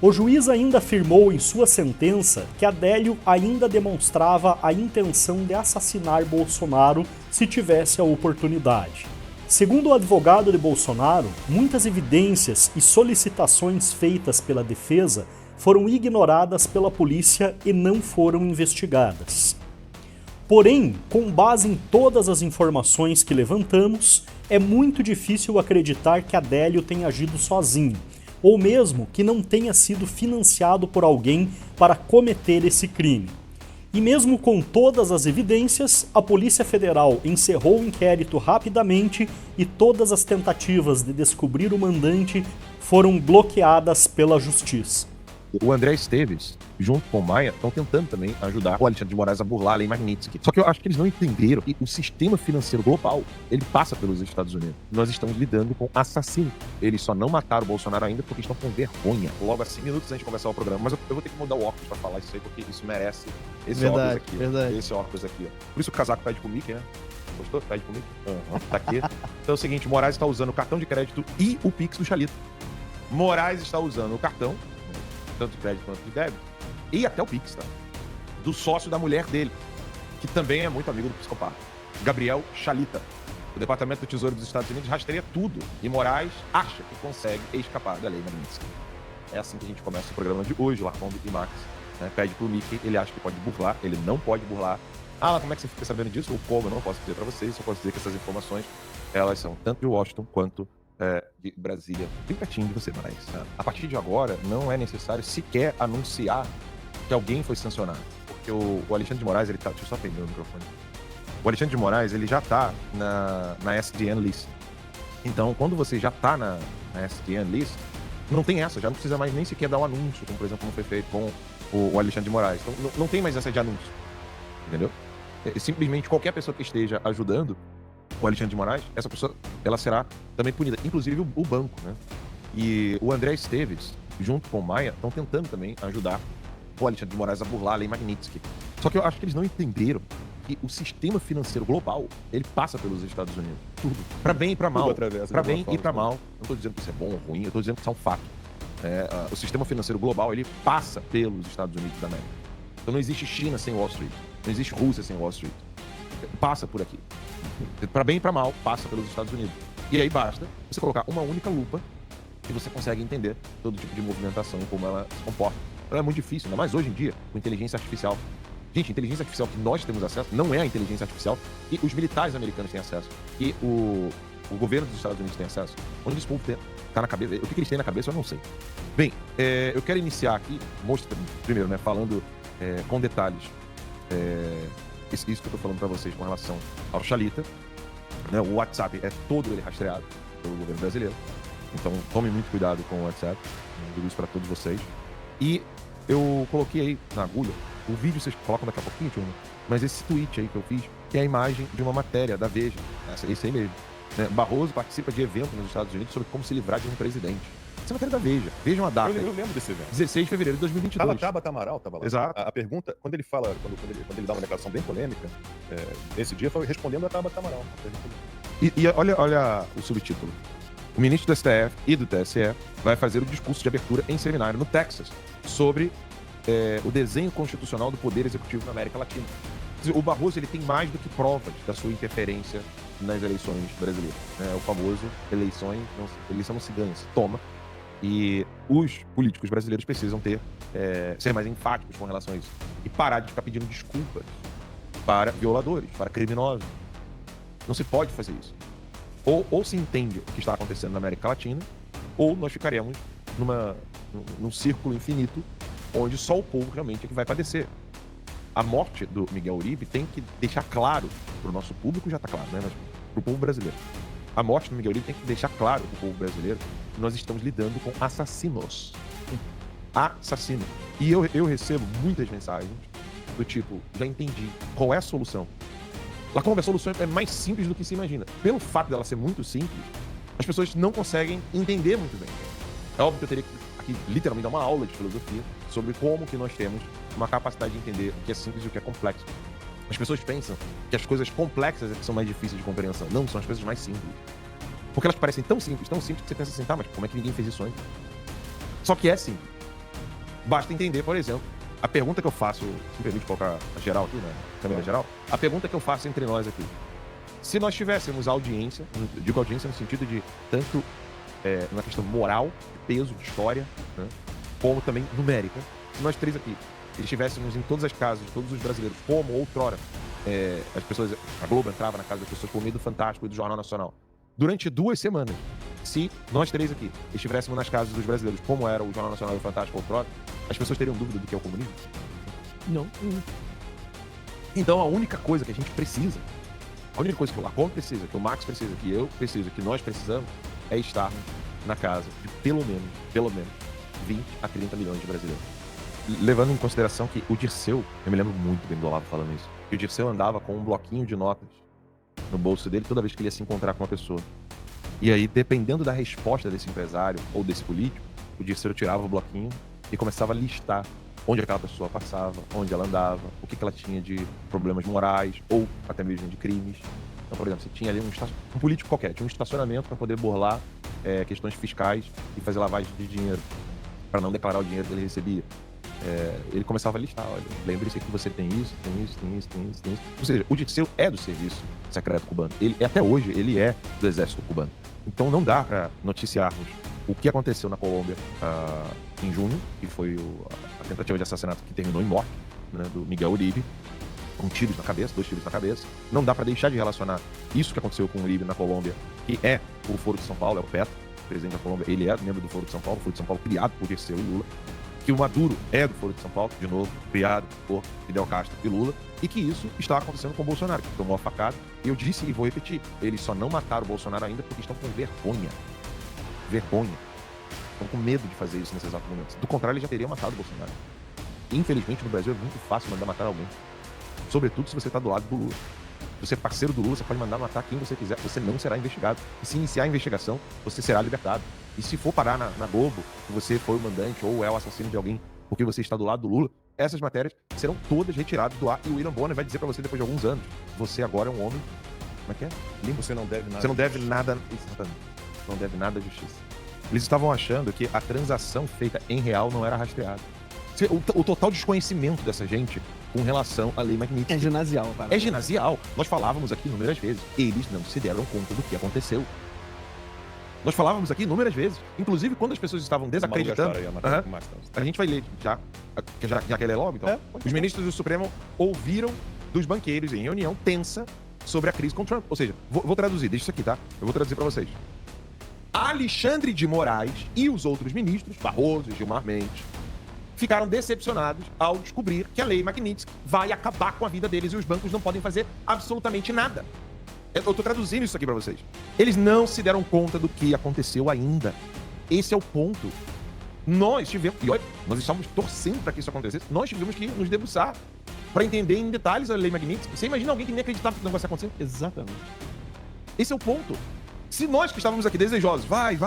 O juiz ainda afirmou em sua sentença que Adélio ainda demonstrava a intenção de assassinar Bolsonaro se tivesse a oportunidade. Segundo o advogado de Bolsonaro, muitas evidências e solicitações feitas pela defesa foram ignoradas pela polícia e não foram investigadas. Porém, com base em todas as informações que levantamos, é muito difícil acreditar que Adélio tenha agido sozinho, ou mesmo que não tenha sido financiado por alguém para cometer esse crime. E mesmo com todas as evidências, a Polícia Federal encerrou o inquérito rapidamente e todas as tentativas de descobrir o mandante foram bloqueadas pela Justiça.
O André Esteves, junto com o Maia, estão tentando também ajudar o Alexandre de Moraes a burlar a Lei Magnitsky. Só que eu acho que eles não entenderam que o sistema financeiro global, ele passa pelos Estados Unidos. Nós estamos lidando com assassinos. Eles só não mataram o Bolsonaro ainda porque estão com vergonha. Logo a 5 minutos antes de começar o programa. Mas eu vou ter que mudar o óculos pra falar isso aí, porque isso merece esse óculos aqui. Verdade. Esse óculos aqui, ó. Por isso o casaco pede pro Mickey, né? Gostou? Pede pro Mickey? Tá aqui. Então é o seguinte, Moraes está usando o cartão de crédito e o Pix do Xalita. Moraes está usando o cartão, tanto de crédito quanto de débito, e até o Pix, tá? Do sócio da mulher dele, que também é muito amigo do psicopata, Gabriel Xalita. O Departamento do Tesouro dos Estados Unidos rastreia tudo, e Moraes acha que consegue escapar da Lei Magnitsky. É assim que a gente começa o programa de hoje, Lacombe e Max. Né? Pede pro Mickey, ele acha que pode burlar, ele não pode burlar. Ah, como é que você fica sabendo disso? Ou como? Eu não posso dizer pra vocês, só posso dizer que essas informações, elas são tanto de Washington quanto de Brasília, bem pertinho de você, Moraes. A partir de agora, não é necessário sequer anunciar que alguém foi sancionado. Porque o Alexandre de Moraes, ele tá... Deixa eu só prender o microfone. O Alexandre de Moraes, ele já tá na SDN List. Então, quando você já tá na SDN List, não tem essa, já não precisa mais nem sequer dar um anúncio, como por exemplo, como foi feito com o Alexandre de Moraes. Então, não tem mais essa de anúncio. Entendeu? Simplesmente qualquer pessoa que esteja ajudando o Alexandre de Moraes, essa pessoa, ela será também punida, inclusive o banco, né? E o André Esteves, junto com o Maia, estão tentando também ajudar o Alexandre de Moraes a burlar a Lei Magnitsky. Só que eu acho que eles não entenderam que o sistema financeiro global, ele passa pelos Estados Unidos. Tudo. Pra bem e pra mal. Pra bem e pra mal. Não tô dizendo que isso é bom ou ruim, eu tô dizendo que isso é um fato. O sistema financeiro global, ele passa pelos Estados Unidos da América. Então não existe China sem Wall Street. Não existe Rússia sem Wall Street. Passa por aqui. Para bem e para mal, passa pelos Estados Unidos. E aí basta você colocar uma única lupa e você consegue entender todo tipo de movimentação e como ela se comporta. Então é muito difícil, ainda mais hoje em dia, com inteligência artificial. Gente, a inteligência artificial que nós temos acesso não é a inteligência artificial que os militares americanos têm acesso, que o governo dos Estados Unidos tem acesso. Onde esse povo tá na cabeça, o que eles têm na cabeça eu não sei. Bem, eu quero iniciar aqui, primeiro, né, falando com detalhes isso que eu tô falando para vocês com relação ao Xalita, né? O WhatsApp é todo ele rastreado pelo governo brasileiro, então tome muito cuidado com o WhatsApp, digo isso para todos vocês. E eu coloquei aí na agulha, o vídeo vocês colocam daqui a pouquinho, mas esse tweet aí que eu fiz, que é a imagem de uma matéria da Veja, esse aí mesmo, né? Barroso participa de evento nos Estados Unidos sobre como se livrar de um presidente. Essa é a matéria da Veja. Veja uma data.
Eu lembro desse evento.
16 de fevereiro de 2022.
Tabata Amaral tava lá.
Exato.
A pergunta, quando ele fala, quando ele dá uma declaração bem polêmica, esse dia foi respondendo a Tabata Amaral.
E olha o subtítulo. O ministro do STF e do TSE vai fazer o discurso de abertura em seminário no Texas sobre o desenho constitucional do Poder Executivo na América Latina. O Barroso, ele tem mais do que provas da sua interferência nas eleições brasileiras. O famoso eleição não se ganha, se toma. E os políticos brasileiros precisam ser mais enfáticos com relação a isso. E parar de ficar pedindo desculpas para violadores, para criminosos. Não se pode fazer isso. Ou se entende o que está acontecendo na América Latina, ou nós ficaremos num círculo infinito onde só o povo realmente é que vai padecer. A morte do Miguel Uribe tem que deixar claro para o nosso público, já está claro, né? Mas para o povo brasileiro. A morte do Miguel Uribe tem que deixar claro para o povo brasileiro que nós estamos lidando com assassinos. Assassino. E eu recebo muitas mensagens do tipo, já entendi, qual é a solução? La Colômbia, a solução é mais simples do que se imagina. Pelo fato dela ser muito simples, as pessoas não conseguem entender muito bem. É óbvio que eu teria que aqui literalmente dar uma aula de filosofia sobre como que nós temos uma capacidade de entender o que é simples e o que é complexo. As pessoas pensam que as coisas complexas é que são mais difíceis de compreensão. Não, são as coisas mais simples. Porque elas parecem tão simples que você pensa assim, tá, mas como é que ninguém fez isso antes? Só que é simples. Basta entender, por exemplo, a pergunta que eu faço, se me permite colocar a geral aqui, né? Câmera geral, a pergunta que eu faço entre nós aqui. Se nós tivéssemos audiência, digo audiência no sentido de tanto na questão moral, de peso, de história, né, como também numérica, se nós três aqui estivéssemos em todas as casas de todos os brasileiros, como outrora as pessoas, a Globo entrava na casa das pessoas por meio do Fantástico e do Jornal Nacional, durante 2 semanas, se nós três aqui estivéssemos nas casas dos brasileiros, como era o Jornal Nacional e o Fantástico outrora, as pessoas teriam dúvida do que é o comunismo? Não. Então a única coisa que a gente precisa, a única coisa que o Lacombe precisa, que o Max precisa, que eu preciso, que nós precisamos, é estarmos na casa de pelo menos 20 a 30 milhões de brasileiros. Levando em consideração que o Dirceu, eu me lembro muito bem do Olavo falando isso, que o Dirceu andava com um bloquinho de notas no bolso dele toda vez que ele ia se encontrar com uma pessoa. E aí, dependendo da resposta desse empresário ou desse político, o Dirceu tirava o bloquinho e começava a listar onde aquela pessoa passava, onde ela andava, o que ela tinha de problemas morais ou até mesmo de crimes. Então, por exemplo, você tinha ali um político qualquer, tinha um estacionamento para poder burlar questões fiscais e fazer lavagem de dinheiro, para não declarar o dinheiro que ele recebia. Ele começava a listar, olha, lembre-se que você tem isso. Ou seja, o Dirceu é do serviço secreto cubano. Até hoje, ele é do exército cubano. Então não dá para noticiarmos o que aconteceu na Colômbia em junho, que foi a tentativa de assassinato que terminou em morte, né, do Miguel Uribe, com 2 tiros na cabeça. Não dá para deixar de relacionar isso que aconteceu com o Uribe na Colômbia, que é o Foro de São Paulo, é o Petro, o presidente da Colômbia, ele é membro do Foro de São Paulo, criado por Dirceu e Lula, que o Maduro é do Foro de São Paulo, de novo, criado por Fidel Castro e Lula, e que isso está acontecendo com o Bolsonaro, que tomou a facada. Eu disse e vou repetir, eles só não mataram o Bolsonaro ainda porque estão com vergonha. Estão com medo de fazer isso nesse exato momento. Do contrário, eles já teriam matado o Bolsonaro. Infelizmente, no Brasil é muito fácil mandar matar alguém. Sobretudo se você está do lado do Lula. Se você é parceiro do Lula, você pode mandar matar quem você quiser. Você não será investigado. E se iniciar a investigação, você será libertado. E se for parar na Globo, que você foi o mandante ou é o assassino de alguém porque você está do lado do Lula, essas matérias serão todas retiradas do ar. E o William Bonner vai dizer pra você depois de alguns anos, você agora é um homem... Como é que é? Limpo. Você não deve nada. Você não deve nada... Exatamente. Não deve nada à justiça. Eles estavam achando que a transação feita em real não era rastreada. O total desconhecimento dessa gente com relação à lei Magnitsky.
É ginasial.
É ginasial. Nós falávamos aqui inúmeras vezes. Eles não se deram conta do que aconteceu. Nós falávamos aqui inúmeras vezes. Inclusive, quando as pessoas estavam desacreditando... A gente vai ler já que ele é logo, então. Os ministros do Supremo ouviram dos banqueiros em reunião tensa sobre a crise com Trump. Ou seja, vou traduzir, deixa isso aqui, tá? Eu vou traduzir pra vocês. Alexandre de Moraes e os outros ministros, Barroso e Gilmar Mendes, ficaram decepcionados ao descobrir que a lei Magnitsky vai acabar com a vida deles e os bancos não podem fazer absolutamente nada. Eu tô traduzindo isso aqui pra vocês. Eles não se deram conta do que aconteceu ainda. Esse é o ponto. Nós tivemos... E olha, nós estávamos torcendo para que isso acontecesse. Nós tivemos que nos debruçar para entender em detalhes a lei Magnitsky. Você imagina alguém que nem acreditava que o negócio ia acontecer?
Exatamente.
Esse é o ponto. Se nós que estávamos aqui desejosos, vai.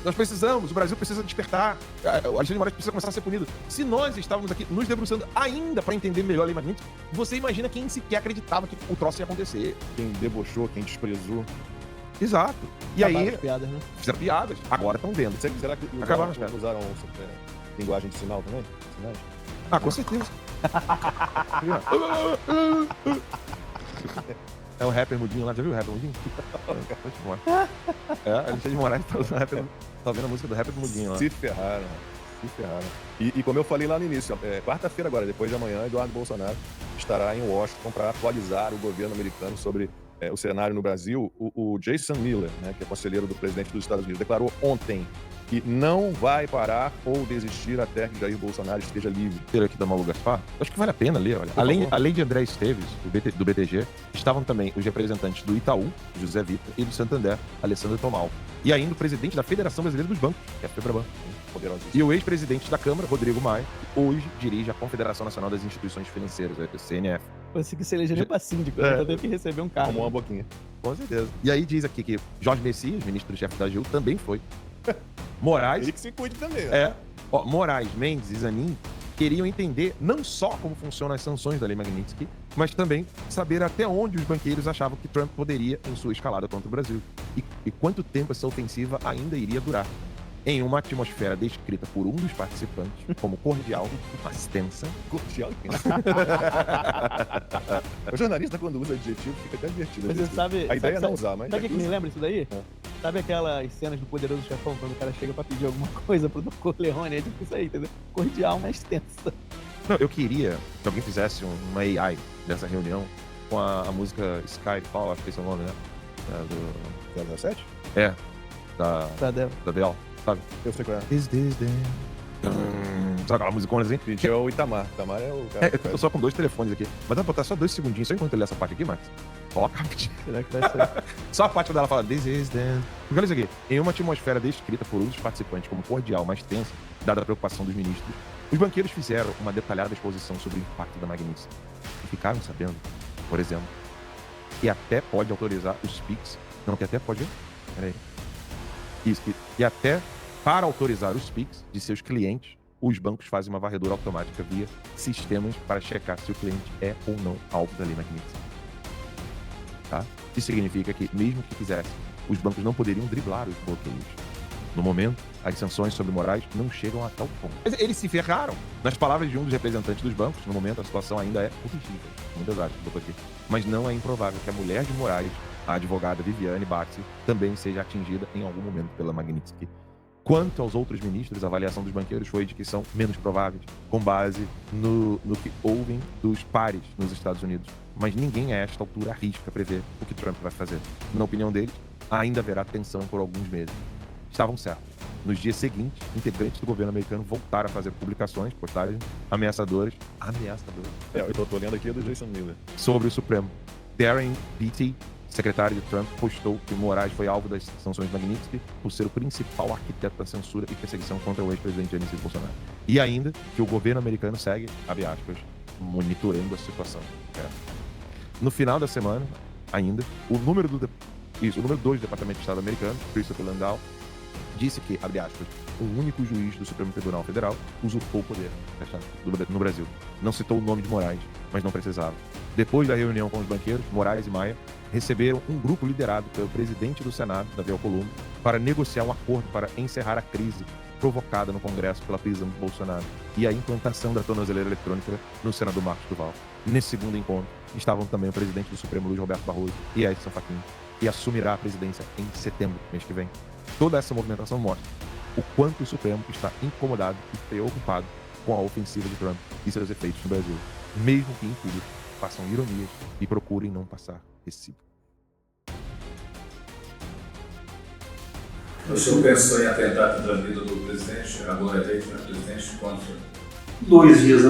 Nós precisamos, o Brasil precisa despertar, o Alexandre de Moraes precisa começar a ser punido. Se nós estávamos aqui nos debruçando ainda para entender melhor a lei Magnitsky, você imagina quem sequer acreditava que o troço ia acontecer.
Quem debochou, quem desprezou.
Exato. E aí...
piadas, né?
Fizeram piadas. Agora estão vendo.
Será que usaram linguagem de sinal também? Sinais?
Ah, com certeza. É o rapper mudinho lá, já viu o rapper mudinho? Alexandre de Moraes tá usando rapper, tá vendo a música do rapper mudinho lá.
Se ferraram. E como eu falei lá no início, quarta-feira agora, depois de amanhã, Eduardo Bolsonaro estará em Washington para atualizar o governo americano sobre o cenário no Brasil, o Jason Miller, né, que é conselheiro do presidente dos Estados Unidos, declarou ontem que não vai parar ou desistir até que Jair Bolsonaro esteja livre.
Ter aqui da Malu Gaspar, acho que vale a pena ler. Olha. Além de André Esteves, do BTG, estavam também os representantes do Itaú, José Vitor, e do Santander, Alessandro Tomal. E ainda o presidente da Federação Brasileira dos Bancos, que é a FEBRABAN. E o ex-presidente da Câmara, Rodrigo Maia, que hoje dirige a Confederação Nacional das Instituições Financeiras, a CNF.
Consegui se eleger nem pra síndico, né? Teve que receber um cargo.
Tomou uma boquinha.
Com certeza. E aí diz aqui que Jorge Messias, ministro-chefe da AGU, também foi. Moraes...
Ele que se cuide também. Né?
Moraes, Mendes e Zanin queriam entender não só como funcionam as sanções da Lei Magnitsky, mas também saber até onde os banqueiros achavam que Trump poderia em sua escalada contra o Brasil. E quanto tempo essa ofensiva ainda iria durar. Em uma atmosfera descrita por um dos participantes como cordial, mas tensa.
Cordial e tensa. O jornalista, quando usa adjetivo, fica até divertido.
Mas você sabe...
A ideia é não usar, mas...
Sabe o que me lembra isso daí? Sabe aquelas cenas do Poderoso Chefão, quando o cara chega pra pedir alguma coisa pro Don Corleone? É tipo isso aí, entendeu? Cordial, mas tensa.
Não, eu queria que alguém fizesse uma AI dessa reunião com a música Skyfall, acho que esse é o nome, né?
Do 07?
É. Da Bel. Sabe?
Eu sei qual é.
Is this the... Sabe aquela musicona assim?
Gente, é o Itamar. Itamar é o cara.
Eu tô só com 2 telefones aqui. Mas dá pra botar só 2 segundinhos, só enquanto eu ler essa parte aqui, Max. Coloca rapidinho.
Será que vai ser?
Só a parte dela fala, this is the... Porque olha isso aqui. Em uma atmosfera descrita por um dos participantes como cordial, mas tensa, dada a preocupação dos ministros, os banqueiros fizeram uma detalhada exposição sobre o impacto da Magnitsky. E ficaram sabendo, por exemplo, que até pode autorizar os PIX. Não, que até pode... Peraí. Isso, que até para autorizar os PIX de seus clientes, os bancos fazem uma varredura automática via sistemas para checar se o cliente é ou não alvo da Lei Magnitsky. Tá? Isso significa que, mesmo que quisessem, os bancos não poderiam driblar os bloqueios. No momento, as sanções sobre Moraes não chegam a tal ponto. Mas eles se ferraram. Nas palavras de um dos representantes dos bancos, no momento a situação ainda é corrigível. Muitas aspas, botou aqui. Mas não é improvável que a mulher de Moraes, a advogada Viviane Baxi, também seja atingida em algum momento pela Magnitsky. Quanto aos outros ministros, a avaliação dos banqueiros foi de que são menos prováveis, com base no que ouvem dos pares nos Estados Unidos. Mas ninguém a esta altura arrisca prever o que Trump vai fazer. Na opinião deles, ainda haverá tensão por alguns meses. Estavam certos. Nos dias seguintes, integrantes do governo americano voltaram a fazer publicações, postagens ameaçadoras.
Eu tô lendo aqui do Jason Miller.
Sobre o Supremo. Darren Beatty, secretário de Trump, postou que Moraes foi alvo das sanções Magnitsky por ser o principal arquiteto da censura e perseguição contra o ex-presidente Jair Bolsonaro. E ainda que o governo americano segue, abre aspas, monitorando a situação. No final da semana, ainda, o número 2 do Departamento de Estado americano, Christopher Landau, disse que, abre aspas, um único juiz do Supremo Tribunal Federal usurpou o poder no Brasil. Não citou o nome de Moraes, mas não precisava. Depois da reunião com os banqueiros, Moraes e Maia receberam um grupo liderado pelo presidente do Senado, Davi Alcolumbre, para negociar um acordo para encerrar a crise provocada no Congresso pela prisão de Bolsonaro e a implantação da tornozeleira eletrônica no senador Marcos Duval. Nesse segundo encontro, estavam também o presidente do Supremo, Luiz Roberto Barroso, e Edson Fachin, que assumirá a presidência em setembro, mês que vem. Toda essa movimentação mostra o quanto o Supremo está incomodado e preocupado com a ofensiva de Trump e seus efeitos no Brasil, mesmo que em público façam ironias e procurem não passar recibo.
O senhor pensou em atentar contra a vida do presidente, agora eleito, né, presidente, contra?
2 dias,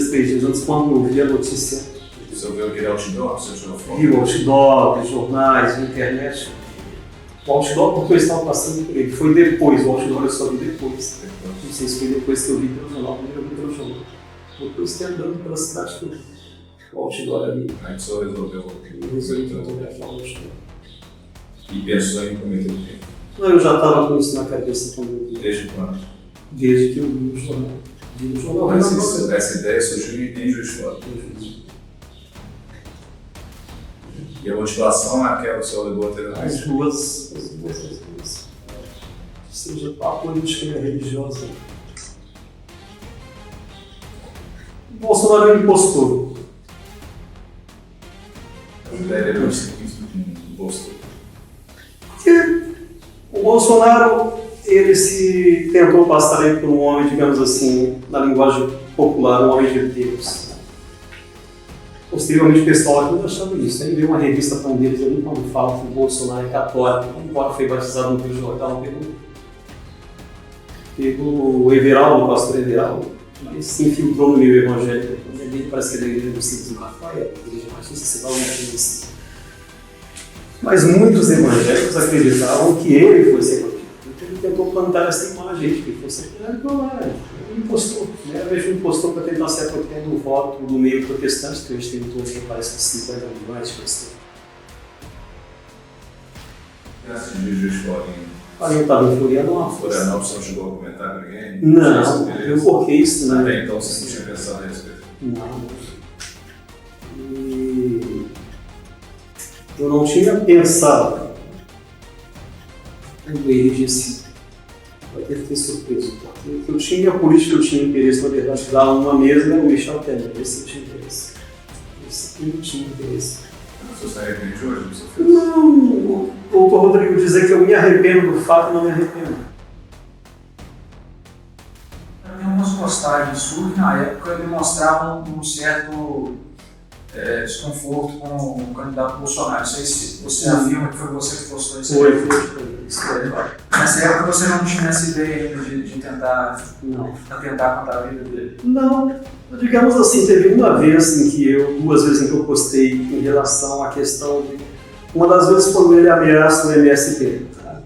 3 dias antes, quando eu vi a notícia.
O senhor viu aquele outdoor, você tirou foto?
Vi o outdoor, vi jornais, vi internet. O outdoor, porque eu estava passando por ele. Foi depois, o outdoor eu só vi depois. Não sei se foi depois que eu vi pelo jornal, primeiro eu vi pelo jornal. Depois que andando pela cidade toda. O outdoor ali.
Aí o senhor resolveu
fotografar o outdoor.
E pensou em cometer o crime?
Não, eu já estava com isso na cabeça quando...
Desde quando?
Desde que eu vi o jornal. Vi o jornal.
Essa ideia surgiu em Juiz de Fora. E a motivação naquela que o senhor levou a ter
as duas. Seja a política e a religiosa. O Bolsonaro é um impostor.
A ideia era o seguinte do impostor.
Porque o Bolsonaro, ele se tentou passar aí por um homem, digamos assim, na linguagem popular, um homem de Deus. Posteriormente, o pessoal aqui não achava isso. Aí veio uma revista para um deles ali, quando fala que o Bolsonaro é católico, embora foi batizado no Rio Jordão, pegou o Everaldo, o pastor Everaldo, mas se infiltrou no meio evangélico. Ele parece que é da igreja do Simples Rafael, igreja mais social, alguma coisa assim. Mas muitos evangélicos acreditavam que ele fosse evangélico. Então ele tentou plantar essa imagem de que fosse evangélico. Ele impostou, né? A vez impostou para tentar se apropriar do voto do meio protestante, que hoje tem em torno de parece que 50 milhões de pessoas.
Esse de Juiz de Fora,
Ali eu estava em Florianópolis.
Florianópolis não chegou a comentar com ninguém?
Não, eu coloquei isso, né?
Até então você não tinha pensado a respeito?
Não. E eu não tinha pensado. Ele disse, vai ter que ter surpresa. Porque eu tinha a política, eu tinha interesse, na verdade, dar uma mesma, o Michel Temer. Esse eu tinha interesse. Esse eu não tinha interesse.
Você está arrependido hoje?
Não, o doutor Rodrigo dizer que eu me arrependo do fato, não me arrependo.
Tem algumas postagens suas, na época, demonstravam um certo desconforto com o candidato Bolsonaro. Não sei se você afirma que foi você que postou isso.
Foi.
Nessa época você não tinha essa ideia ainda de tentar contar a vida dele?
Não. Digamos assim, teve uma vez em que duas vezes em que eu postei em relação à questão de... Uma das vezes quando ele ameaça o MST. Tá?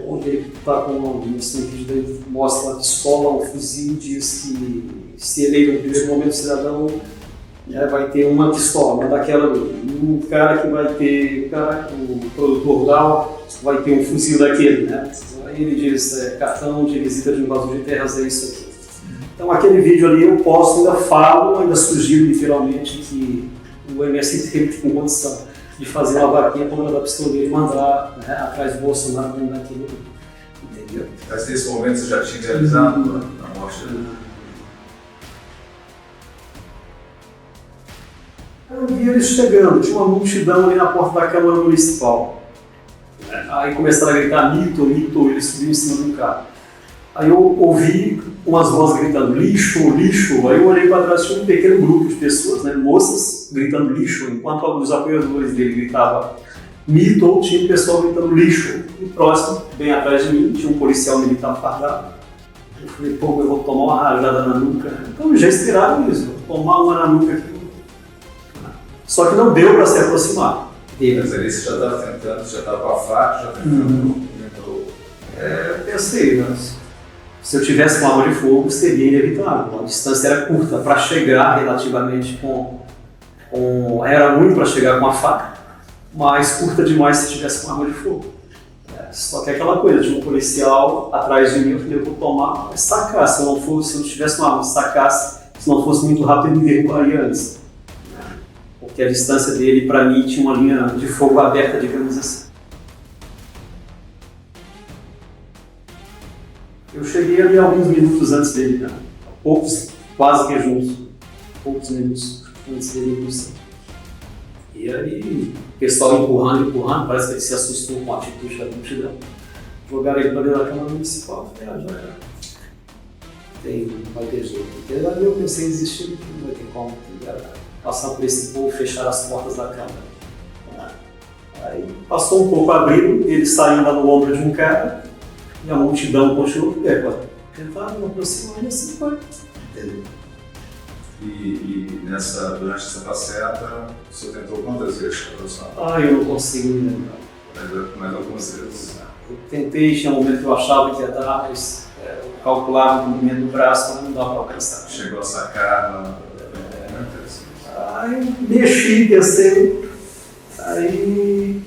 Onde ele está com um vídeo dele, mostra uma pistola, um fuzil, diz que se eleito no primeiro momento cidadão, vai ter uma pistola, uma daquela ali. O cara que vai ter, o produtor rural, vai ter um fuzil daquele, né? Aí ele diz, cartão de visita de invasão de terras, é isso aqui. Então aquele vídeo ali eu posto, ainda falo, ainda sugiro literalmente que o MST tem condição de fazer uma vaquinha para mandar a pistoleira e mandar, né, atrás do Bolsonaro para mandar aquele, entendeu?
Mas nesse momento você já tinha realizado a morte dele?
Eu vi eles chegando, tinha uma multidão ali na porta da Câmara Municipal. Aí começaram a gritar mito, mito, eles subiram em cima de um carro. Aí eu ouvi umas vozes gritando lixo, lixo. Aí eu olhei para trás, tinha um pequeno grupo de pessoas, né, moças, gritando lixo, enquanto os apoiadores dele gritavam mito, tinha o pessoal gritando lixo. E próximo, bem atrás de mim, tinha um policial militar fardado. Eu falei, pô, eu vou tomar uma rajada na nuca. Então já esperaram isso, vou tomar uma na nuca aqui. Só que não deu para se aproximar dele.
Mas ali você já estava tentando, já estava com a faca, já tentando.
Pensei, mas se eu tivesse com arma de fogo, seria inevitável. A distância era curta para chegar relativamente era muito para chegar com a faca, mas curta demais se tivesse com arma de fogo. Só que aquela coisa, tinha um policial atrás de mim, eu falei, eu vou tomar, mas sacar, se eu não tivesse uma arma, sacasse, se não fosse muito rápido, ele me derrubaria antes. Porque a distância dele, para mim, tinha uma linha de fogo aberta, digamos assim. Eu cheguei ali alguns minutos antes dele, né? Poucos, quase que juntos, poucos minutos antes dele ir. E aí, o pessoal empurrando, parece que ele se assustou com a atitude da multidão. Jogaram ele para dentro da Câmara Municipal, eu falei, já era. Não vai ter jeito. E aí eu pensei em desistir, não vai ter como, passar por esse povo, fechar as portas da Câmara. Aí passou um pouco abrindo, ele saiu lá no ombro de um cara, e a multidão continuou de pé, tentaram aproximar e assim foi. Entendeu?
E durante essa passeata, você tentou quantas vezes aproximar?
Eu não consigo me lembrar.
Mais algumas vezes.
Eu tentei, tinha um momento que eu achava que ia dar, mas eu calculava o movimento do braço, mas não dava para alcançar.
Chegou a sacar?
Aí mexi, pensei, aí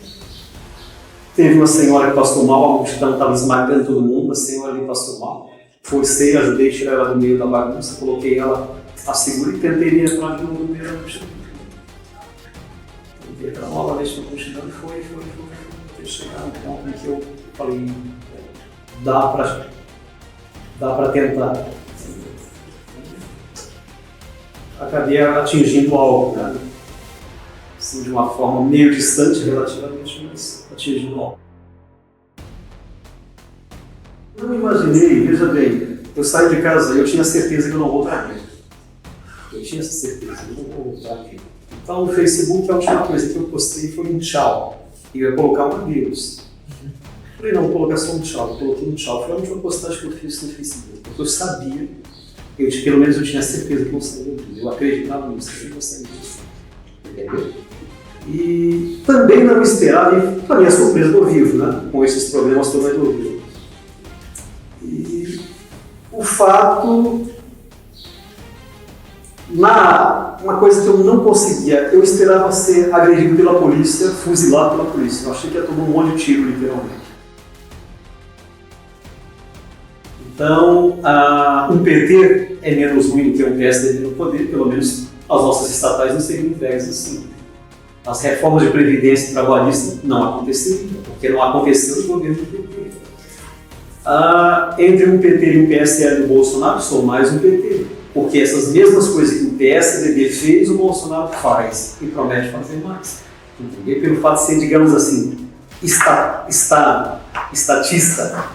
teve uma senhora que passou mal, a multidão estava esmagando todo mundo, a senhora ali passou mal. Forcei, ajudei a tirar ela do meio da bagunça, coloquei ela a segura e tentei ir atrás de novo no meio da multidão. Tentei entrar novamente na multidão e foi, até chegar no ponto em que eu falei, dá para tentar. Acabei atingindo algo, né? Assim, de uma forma meio distante relativamente, mas atingindo algo. Eu imaginei, veja bem, eu saí de casa e eu tinha certeza que eu não voltaria. Eu tinha essa certeza, eu não vou voltar aqui. Então, no Facebook, a última coisa que eu postei foi um tchau. E eu ia colocar um adeus. Falei, não, vou colocar só um tchau. Eu coloquei um tchau. Foi a última postagem que eu fiz no Facebook. Porque eu sabia, pelo menos eu tinha certeza que não sairia disso. Eu acreditava nisso, que não sairia disso. Entendeu? E também não esperava, e para minha surpresa, do vivo, né? Com esses problemas todos do vivo. E o fato, uma coisa que eu não conseguia, eu esperava ser agredido pela polícia, fuzilado pela polícia. Eu achei que ia tomar um monte de tiro, literalmente. Então, um PT é menos ruim do que um PSDB no poder, pelo menos as nossas estatais não seriam entregues assim. As reformas de previdência trabalhista não aconteceriam, porque não aconteceu no governo do PT. Entre um PT e um PSL do Bolsonaro, sou mais um PT, porque essas mesmas coisas que o PSDB fez, o Bolsonaro faz e promete fazer mais. Entendeu? Pelo fato de ser, digamos assim, estatista.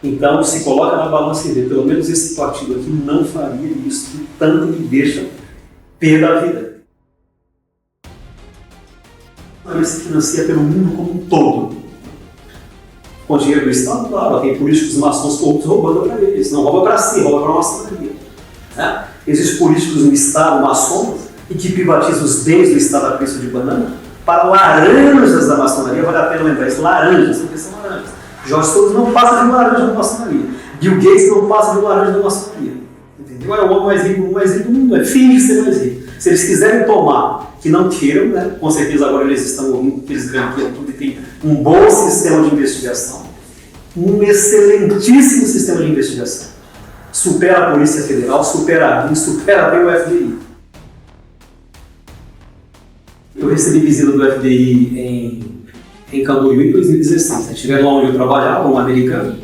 Então, se coloca na balança e vê, pelo menos esse partido aqui não faria isso, tanto que deixa pé da vida. Ele se financia pelo mundo como um todo. Com dinheiro do Estado, claro, tem políticos maçons corruptos roubando para eles. Não rouba para si, rouba para a maçonaria. Né? Existem políticos no Estado maçons e que privatizam os bens do Estado a preço de banana para laranjas da maçonaria. Vale a pena lembrar isso, laranjas, porque são laranjas. Jorge Soros não passa de um laranja da maçonaria. Bill Gates não passa de um laranja da maçonaria. Entendeu? É o homem mais rico do mundo, é finge ser mais rico. Se eles quiserem tomar, que não queiram, né? Com certeza agora eles estão ouvindo que eles granqueiam tudo e tem um bom sistema de investigação. Um excelentíssimo sistema de investigação. Supera a Polícia Federal, supera a ABIN, supera até o FBI. Eu recebi visita do FBI em Camboriú em 2016. Estiveram lá onde eu trabalhava, um americano.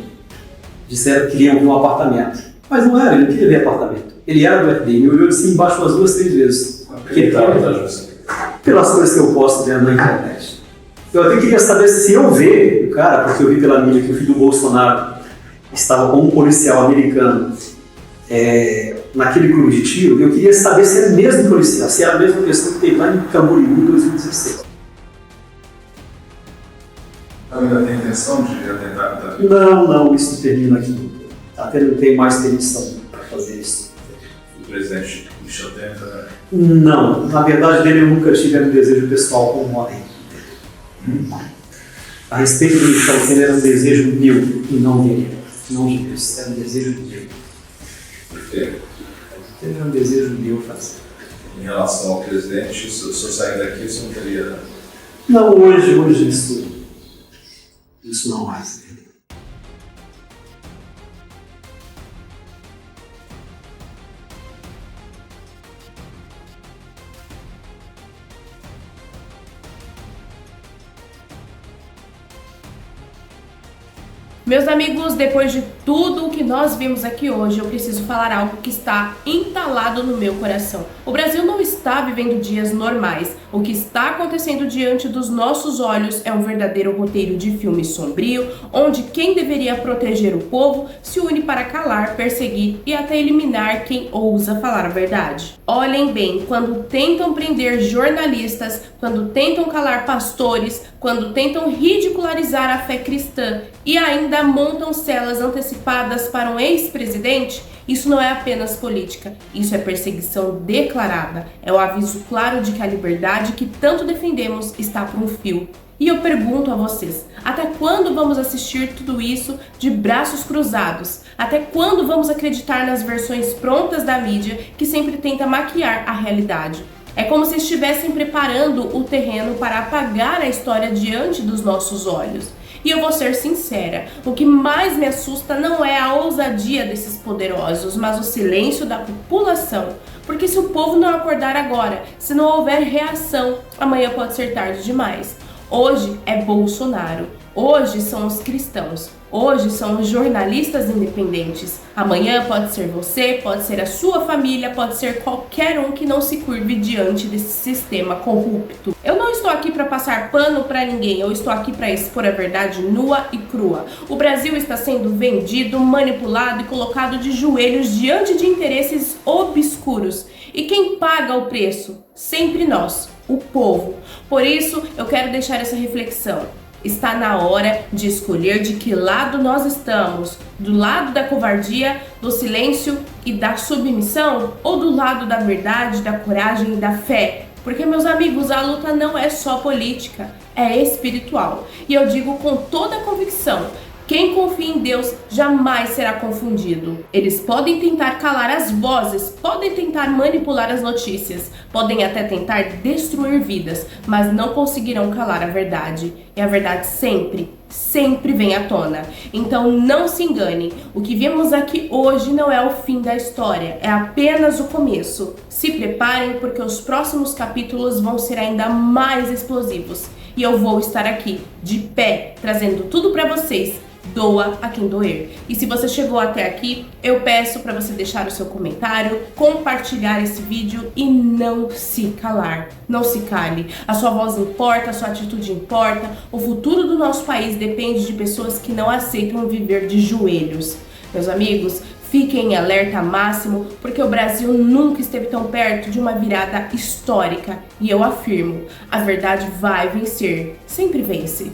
Disseram que queriam ver um apartamento. Mas não era, ele não queria ver apartamento. Ele era do FBI, me olhou assim embaixo umas 2, 3 vezes. Pelas coisas que eu posto vendo na internet. Eu até queria saber se eu ver o cara, porque eu vi pela mídia que o filho do Bolsonaro estava com um policial americano naquele clube de tiro. Eu queria saber se era o mesmo policial, se era a mesma pessoa que teve lá em Camboriú em 2016.
Ainda tem intenção de atentar?
Não, isso termina aqui. Até não tem mais permissão para fazer isso.
O presidente Michel Temer?
Não, na verdade dele eu nunca tive um desejo pessoal com o homem. A respeito do Michel Temer era um desejo meu e não dele. Não de Deus, era um desejo meu.
Por quê?
Era um desejo meu fazer.
Em relação ao presidente, se eu sair daqui, isso não teria...
Não, hoje isso não mais.
Meus amigos, depois de tudo o que nós vimos aqui hoje, eu preciso falar algo que está entalado no meu coração. O Brasil não está vivendo dias normais. O que está acontecendo diante dos nossos olhos é um verdadeiro roteiro de filme sombrio, onde quem deveria proteger o povo se une para calar, perseguir e até eliminar quem ousa falar a verdade. Olhem bem, quando tentam prender jornalistas, quando tentam calar pastores, quando tentam ridicularizar a fé cristã e ainda montam celas antecipadas para um ex-presidente, isso não é apenas política, isso é perseguição declarada. É o aviso claro de que a liberdade que tanto defendemos está por um fio. E eu pergunto a vocês, até quando vamos assistir tudo isso de braços cruzados? Até quando vamos acreditar nas versões prontas da mídia que sempre tenta maquiar a realidade? É como se estivessem preparando o terreno para apagar a história diante dos nossos olhos. E eu vou ser sincera, o que mais me assusta não é a ousadia desses poderosos, mas o silêncio da população. Porque se o povo não acordar agora, se não houver reação, amanhã pode ser tarde demais. Hoje é Bolsonaro, hoje são os cristãos, hoje são os jornalistas independentes. Amanhã pode ser você, pode ser a sua família, pode ser qualquer um que não se curve diante desse sistema corrupto. Eu não estou aqui para passar pano para ninguém, eu estou aqui para expor a verdade nua e crua. O Brasil está sendo vendido, manipulado e colocado de joelhos diante de interesses obscuros. E quem paga o preço? Sempre nós, o povo. Por isso, eu quero deixar essa reflexão. Está na hora de escolher de que lado nós estamos. Do lado da covardia, do silêncio e da submissão? Ou do lado da verdade, da coragem e da fé? Porque, meus amigos, a luta não é só política, é espiritual. E eu digo com toda a convicção, quem confia em Deus jamais será confundido. Eles podem tentar calar as vozes, podem tentar manipular as notícias, podem até tentar destruir vidas, mas não conseguirão calar a verdade. E a verdade sempre vem à tona. Então não se engane, o que vimos aqui hoje não é o fim da história, é apenas o começo. Se preparem porque os próximos capítulos vão ser ainda mais explosivos. E eu vou estar aqui, de pé, trazendo tudo pra vocês. Doa a quem doer. E se você chegou até aqui, eu peço para você deixar o seu comentário, compartilhar esse vídeo e não se calar. Não se cale. A sua voz importa, a sua atitude importa. O futuro do nosso país depende de pessoas que não aceitam viver de joelhos. Meus amigos, fiquem em alerta máximo, porque o Brasil nunca esteve tão perto de uma virada histórica. E eu afirmo, a verdade vai vencer. Sempre vence.